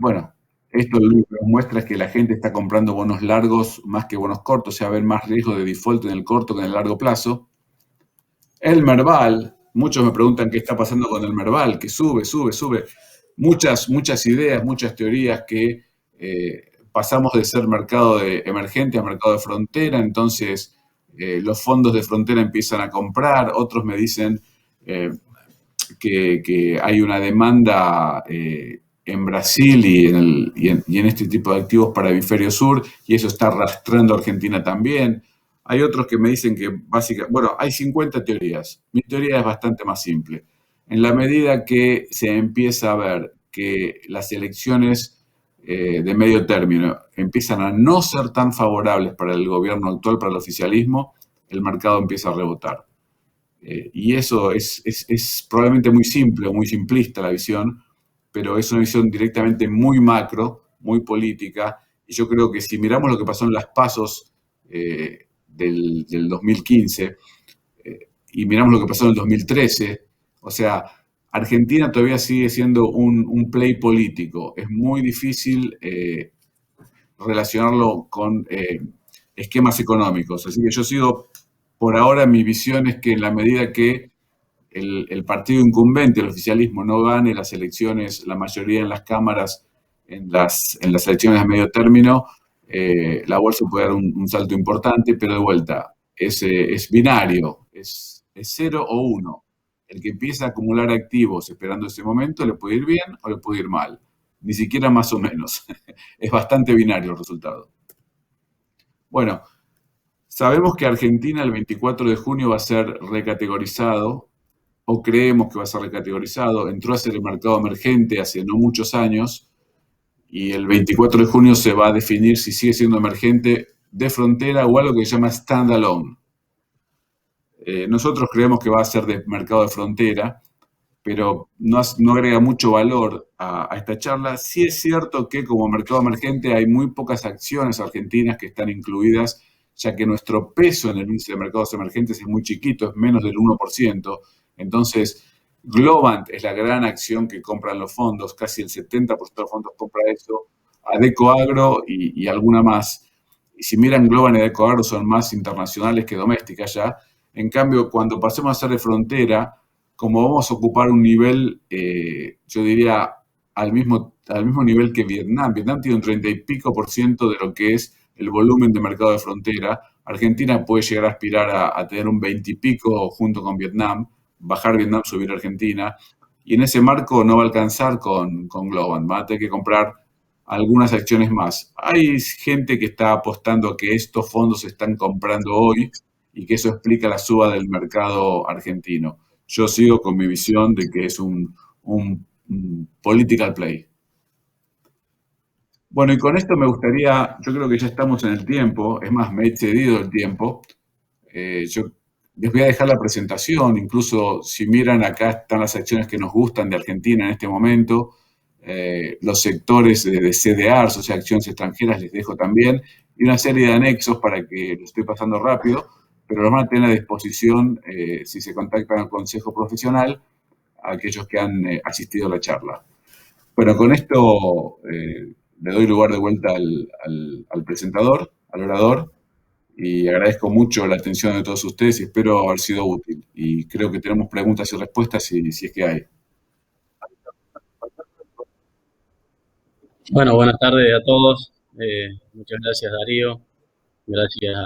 Bueno, esto lo que nos muestra es que la gente está comprando bonos largos más que bonos cortos, o sea, haber más riesgo de default en el corto que en el largo plazo. El Merval, muchos me preguntan qué está pasando con el Merval, que sube. Muchas ideas, muchas teorías que pasamos de ser mercado emergente a mercado de frontera, entonces los fondos de frontera empiezan a comprar, otros me dicen que hay una demanda en Brasil y en este tipo de activos para el hemisferio sur, y eso está arrastrando a Argentina también. Hay otros que me dicen que básicamente, bueno, hay 50 teorías. Mi teoría es bastante más simple. En la medida que se empieza a ver que las elecciones de medio término empiezan a no ser tan favorables para el gobierno actual, para el oficialismo, el mercado empieza a rebotar. Y eso es probablemente muy simple o muy simplista la visión, pero es una visión directamente muy macro, muy política, y yo creo que si miramos lo que pasó en las PASOs del 2015 y miramos lo que pasó en el 2013, o sea, Argentina todavía sigue siendo un play político. Es muy difícil relacionarlo con esquemas económicos. Así que yo sigo, por ahora, mi visión es que en la medida que el partido incumbente, el oficialismo, no gane las elecciones, la mayoría en las cámaras, en las elecciones a medio término, la bolsa puede dar un salto importante, pero de vuelta, es binario, es 0 o 1. El que empieza a acumular activos esperando ese momento le puede ir bien o le puede ir mal. Ni siquiera más o menos. Es bastante binario el resultado. Bueno, sabemos que Argentina el 24 de junio va a ser recategorizado, o creemos que va a ser recategorizado. Entró a ser el mercado emergente hace no muchos años, y el 24 de junio se va a definir si sigue siendo emergente de frontera o algo que se llama standalone. Nosotros creemos que va a ser de mercado de frontera, pero no agrega mucho valor a esta charla. Sí es cierto que como mercado emergente hay muy pocas acciones argentinas que están incluidas, ya que nuestro peso en el índice de mercados emergentes es muy chiquito, es menos del 1%. Entonces, Globant es la gran acción que compran los fondos, casi el 70% de los fondos compra eso, Adecoagro y alguna más. Y si miran Globant y Adecoagro son más internacionales que domésticas ya. En cambio, cuando pasemos a ser de frontera, como vamos a ocupar un nivel, yo diría, al mismo nivel que Vietnam. Vietnam tiene un 30 y pico % de lo que es el volumen de mercado de frontera. Argentina puede llegar a aspirar a tener un 20 y pico junto con Vietnam, bajar Vietnam, subir Argentina. Y en ese marco no va a alcanzar con Globant, va a tener que comprar algunas acciones más. Hay gente que está apostando a que estos fondos se están comprando hoy y que eso explica la suba del mercado argentino. Yo sigo con mi visión de que es un political play. Bueno, y con esto me gustaría, yo creo que ya estamos en el tiempo, es más, me he excedido el tiempo. Yo les voy a dejar la presentación, incluso si miran acá están las acciones que nos gustan de Argentina en este momento, los sectores de CDRs, o sea, acciones extranjeras, les dejo también, y una serie de anexos para que lo estoy pasando rápido, pero los van a tener a disposición si se contactan al consejo profesional, a aquellos que han asistido a la charla. Bueno, con esto le doy lugar de vuelta al presentador, al orador, y agradezco mucho la atención de todos ustedes y espero haber sido útil. Y creo que tenemos preguntas y respuestas si es que hay. Bueno, buenas tardes a todos. Muchas gracias, Darío. Gracias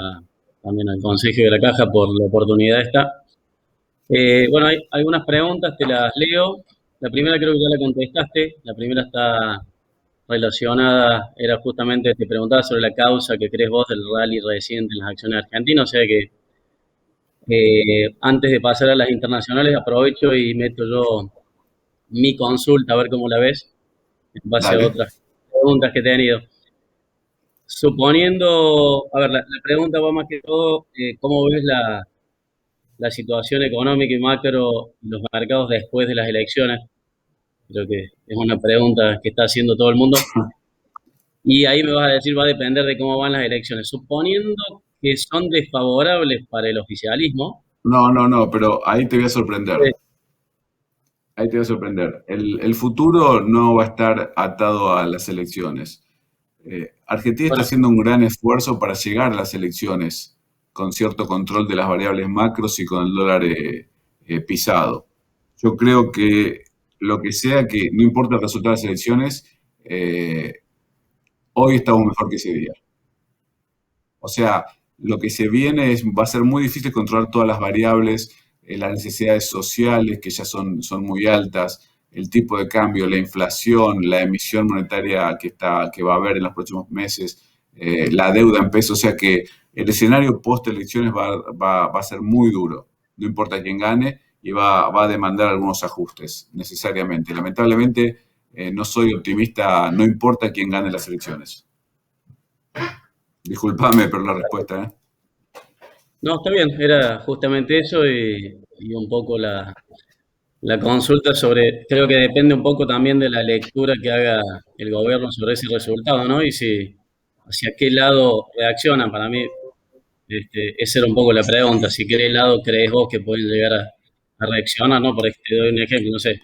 también al Consejo de la Caja por la oportunidad esta. Bueno, hay algunas preguntas, te las leo. La primera creo que ya la contestaste. La primera está relacionada, era justamente, te preguntaba sobre la causa que crees vos del rally reciente en las acciones argentinas. O sea que antes de pasar a las internacionales, aprovecho y meto yo mi consulta, a ver cómo la ves, en base a otras preguntas que he tenido. Suponiendo, a ver, la pregunta va más que todo, ¿cómo ves la situación económica y macro en los mercados después de las elecciones? Creo que es una pregunta que está haciendo todo el mundo. Y ahí me vas a decir, va a depender de cómo van las elecciones. Suponiendo que son desfavorables para el oficialismo. No, pero ahí te voy a sorprender. Ahí te voy a sorprender. El futuro no va a estar atado a las elecciones. Argentina está haciendo un gran esfuerzo para llegar a las elecciones con cierto control de las variables macros y con el dólar pisado. Yo creo que lo que sea que, no importa el resultado de las elecciones, hoy estamos mejor que ese día. O sea, lo que se viene va a ser muy difícil controlar todas las variables, las necesidades sociales que ya son muy altas, el tipo de cambio, la inflación, la emisión monetaria que va a haber en los próximos meses, la deuda en pesos, o sea que el escenario post-elecciones va a ser muy duro, no importa quién gane, y va a demandar algunos ajustes necesariamente. Lamentablemente no soy optimista, no importa quién gane las elecciones. Disculpame por la respuesta, ¿eh? No, está bien, era justamente eso y un poco la consulta sobre, creo que depende un poco también de la lectura que haga el gobierno sobre ese resultado, ¿no? Y si, hacia qué lado reaccionan. Para mí, esa era un poco la pregunta, si qué lado crees vos que pueden llegar a reaccionar, ¿no? Por ejemplo, te doy un ejemplo, no sé,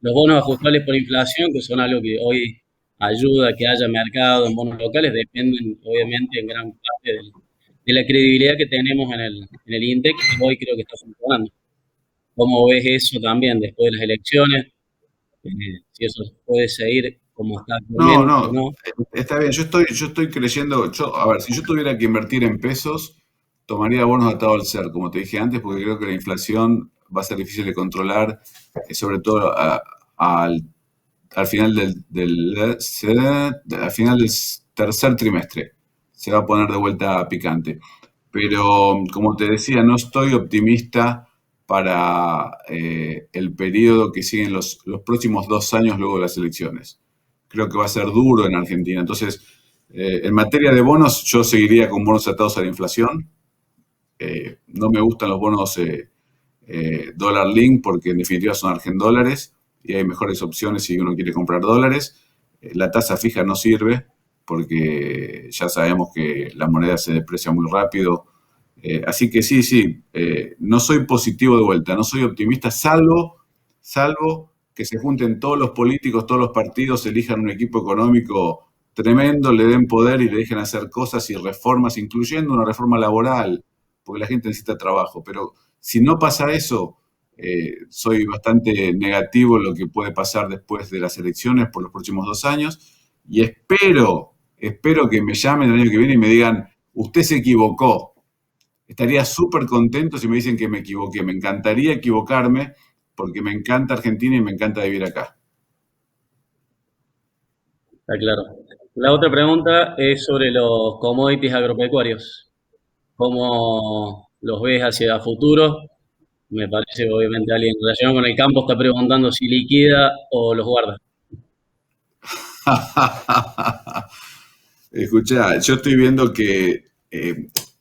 los bonos ajustables por inflación, que son algo que hoy ayuda a que haya mercado en bonos locales, dependen obviamente en gran parte de la credibilidad que tenemos en el INDEX, que hoy creo que está funcionando. ¿Cómo ves eso también después de las elecciones? Si eso puede seguir como está actualmente o no. Está bien. Yo estoy creyendo, a ver, si yo tuviera que invertir en pesos, tomaría bonos atados al ser, como te dije antes, porque creo que la inflación va a ser difícil de controlar, sobre todo al final al final del tercer trimestre. Se va a poner de vuelta picante. Pero, como te decía, no estoy optimista para el periodo que siguen los próximos 2 años luego de las elecciones. Creo que va a ser duro en Argentina. Entonces, en materia de bonos, yo seguiría con bonos atados a la inflación. No me gustan los bonos dólar link porque en definitiva son argendólares y hay mejores opciones si uno quiere comprar dólares. La tasa fija no sirve porque ya sabemos que la moneda se deprecia muy rápido. Así que sí, no soy positivo de vuelta, no soy optimista, salvo que se junten todos los políticos, todos los partidos, elijan un equipo económico tremendo, le den poder y le dejen hacer cosas y reformas, incluyendo una reforma laboral, porque la gente necesita trabajo. Pero si no pasa eso, soy bastante negativo en lo que puede pasar después de las elecciones por los próximos 2 años y espero que me llamen el año que viene y me digan, usted se equivocó. Estaría súper contento si me dicen que me equivoqué. Me encantaría equivocarme porque me encanta Argentina y me encanta vivir acá. Está claro. La otra pregunta es sobre los commodities agropecuarios. ¿Cómo los ves hacia futuro? Me parece que obviamente alguien relacionado con el campo está preguntando si liquida o los guarda. Escuchá, yo estoy viendo que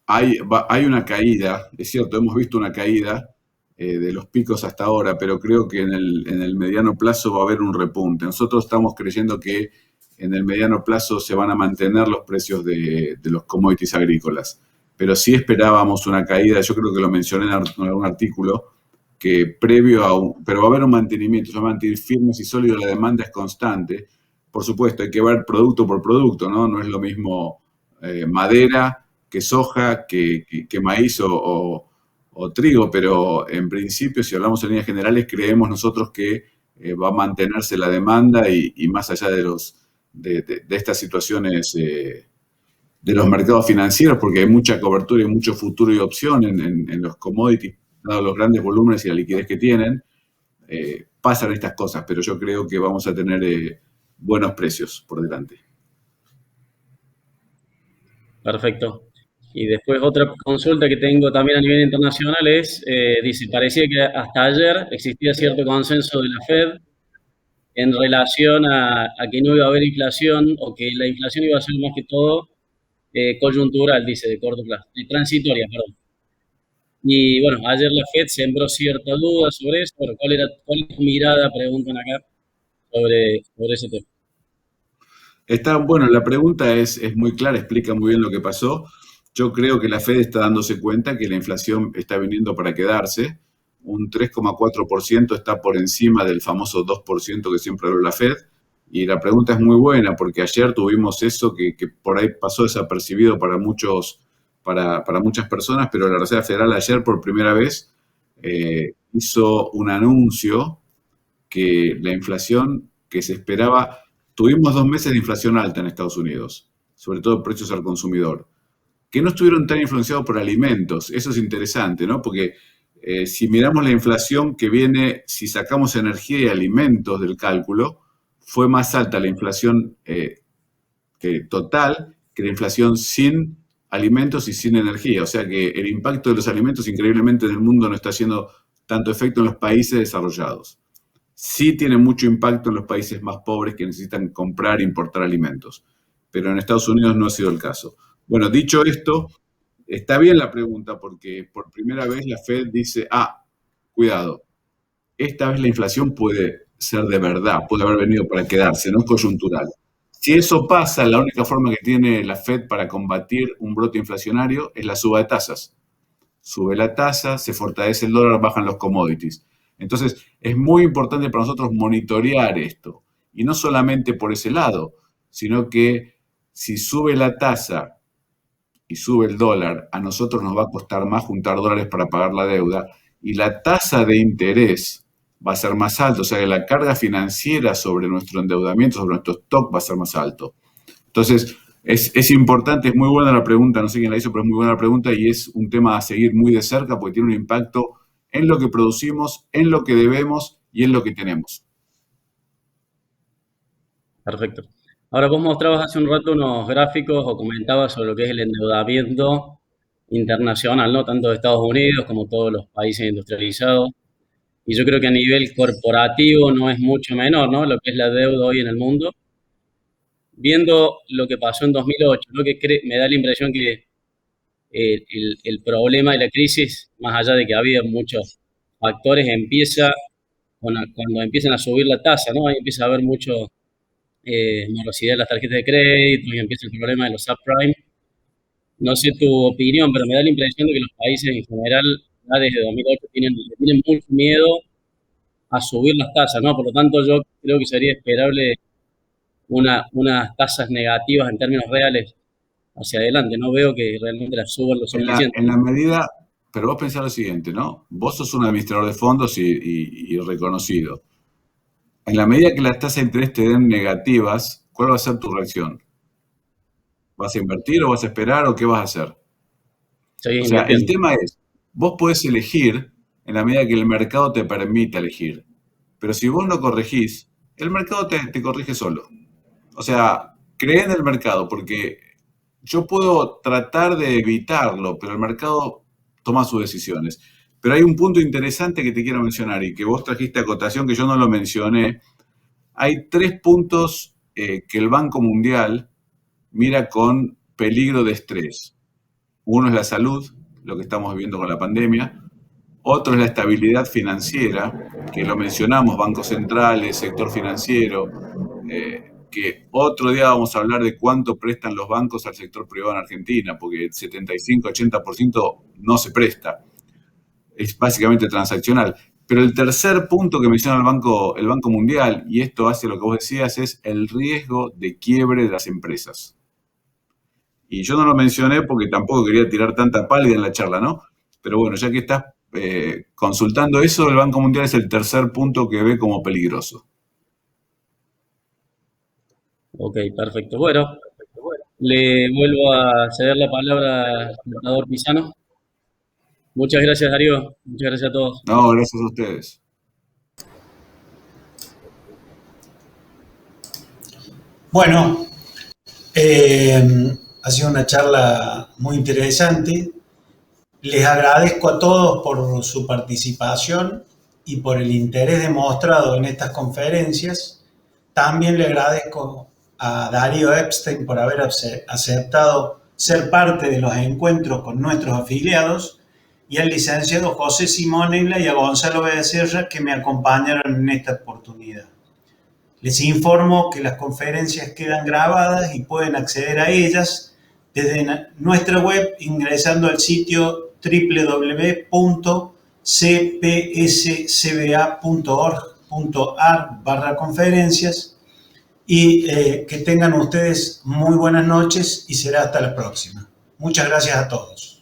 hay una caída, es cierto, hemos visto una caída de los picos hasta ahora, pero creo que en el mediano plazo va a haber un repunte. Nosotros estamos creyendo que en el mediano plazo se van a mantener los precios de los commodities agrícolas, pero sí esperábamos una caída, yo creo que lo mencioné en algún artículo, que pero va a haber un mantenimiento, se va a mantener firmes y sólidos, la demanda es constante. Por supuesto, hay que ver producto por producto, ¿no? No es lo mismo madera que soja, que maíz o trigo, pero en principio, si hablamos en líneas generales, creemos nosotros que va a mantenerse la demanda y más allá de estas situaciones de los mercados financieros, porque hay mucha cobertura y mucho futuro y opción en los commodities, dado los grandes volúmenes y la liquidez que tienen, pasan estas cosas, pero yo creo que vamos a tener buenos precios por delante. Perfecto. Y después otra consulta que tengo también a nivel internacional es, dice, parecía que hasta ayer existía cierto consenso de la Fed en relación a que no iba a haber inflación o que la inflación iba a ser más que todo coyuntural, dice, de corto plazo, transitoria, perdón. Y bueno, ayer la Fed sembró cierta duda sobre eso. Bueno, ¿cuál es tu mirada? Preguntan acá sobre ese tema. Bueno, la pregunta es muy clara, explica muy bien lo que pasó. Yo creo que la Fed está dándose cuenta que la inflación está viniendo para quedarse. Un 3,4% está por encima del famoso 2% que siempre habló la Fed. Y la pregunta es muy buena porque ayer tuvimos eso que por ahí pasó desapercibido para muchas personas, pero la Reserva Federal ayer por primera vez hizo un anuncio que la inflación que se esperaba, tuvimos 2 meses de inflación alta en Estados Unidos, sobre todo precios al consumidor, que no estuvieron tan influenciados por alimentos. Eso es interesante, ¿no? Porque si miramos la inflación que viene, si sacamos energía y alimentos del cálculo, fue más alta la inflación total que la inflación sin alimentos y sin energía. O sea que el impacto de los alimentos increíblemente en el mundo no está haciendo tanto efecto en los países desarrollados. Sí tiene mucho impacto en los países más pobres que necesitan comprar e importar alimentos. Pero en Estados Unidos no ha sido el caso. Bueno, dicho esto, está bien la pregunta porque por primera vez la Fed dice, cuidado, esta vez la inflación puede ser de verdad, puede haber venido para quedarse, no es coyuntural. Si eso pasa, la única forma que tiene la Fed para combatir un brote inflacionario es la suba de tasas. Sube la tasa, se fortalece el dólar, bajan los commodities. Entonces, es muy importante para nosotros monitorear esto. Y no solamente por ese lado, sino que si sube la tasa y sube el dólar, a nosotros nos va a costar más juntar dólares para pagar la deuda y la tasa de interés va a ser más alta, o sea que la carga financiera sobre nuestro endeudamiento, sobre nuestro stock va a ser más alto. Entonces, es importante, es muy buena la pregunta, no sé quién la hizo, pero es muy buena la pregunta y es un tema a seguir muy de cerca porque tiene un impacto en lo que producimos, en lo que debemos y en lo que tenemos. Perfecto. Ahora vos mostrabas hace un rato unos gráficos o comentabas sobre lo que es el endeudamiento internacional, ¿no? Tanto de Estados Unidos como todos los países industrializados. Y yo creo que a nivel corporativo no es mucho menor, ¿no? Lo que es la deuda hoy en el mundo. Viendo lo que pasó en 2008, ¿no? Me da la impresión que el problema de la crisis, más allá de que había muchos factores, empieza cuando empiezan a subir la tasa, ¿no? Ahí empieza a haber mucho morosidad de las tarjetas de crédito y empieza el problema de los subprime. No sé tu opinión, pero me da la impresión de que los países en general, ya desde 2008, tienen mucho miedo a subir las tasas, ¿no? Por lo tanto, yo creo que sería esperable unas tasas negativas en términos reales hacia adelante. No veo que realmente las suban lo suficiente. En la medida, pero vos pensás lo siguiente, ¿no? Vos sos un administrador de fondos y reconocido. En la medida que las tasas de interés te den negativas, ¿cuál va a ser tu reacción? ¿Vas a invertir o vas a esperar o qué vas a hacer? O sea, el tema es, vos podés elegir en la medida que el mercado te permita elegir. Pero si vos no corregís, el mercado te corrige solo. O sea, cree en el mercado, porque yo puedo tratar de evitarlo, pero el mercado toma sus decisiones. Pero hay un punto interesante que te quiero mencionar y que vos trajiste a cotación que yo no lo mencioné. Hay 3 puntos que el Banco Mundial mira con peligro de estrés. Uno es la salud, lo que estamos viviendo con la pandemia. Otro es la estabilidad financiera, que lo mencionamos, bancos centrales, sector financiero, que otro día vamos a hablar de cuánto prestan los bancos al sector privado en Argentina, porque el 75-80% no se presta. Es básicamente transaccional. Pero el tercer punto que menciona el Banco Mundial, y esto hace lo que vos decías, es el riesgo de quiebre de las empresas. Y yo no lo mencioné porque tampoco quería tirar tanta pálida en la charla, ¿no? Pero bueno, ya que estás consultando eso, el Banco Mundial es el tercer punto que ve como peligroso. Ok, perfecto. Bueno, le vuelvo a ceder la palabra al contador Pisano. Muchas gracias, Darío. Muchas gracias a todos. No, gracias a ustedes. Bueno, ha sido una charla muy interesante. Les agradezco a todos por su participación y por el interés demostrado en estas conferencias. También le agradezco a Darío Epstein por haber aceptado ser parte de los encuentros con nuestros afiliados y al licenciado José Simonella y a Gonzalo Becerra que me acompañaron en esta oportunidad. Les informo que las conferencias quedan grabadas y pueden acceder a ellas desde nuestra web ingresando al sitio www.cpscba.org.ar/conferencias y que tengan ustedes muy buenas noches y será hasta la próxima. Muchas gracias a todos.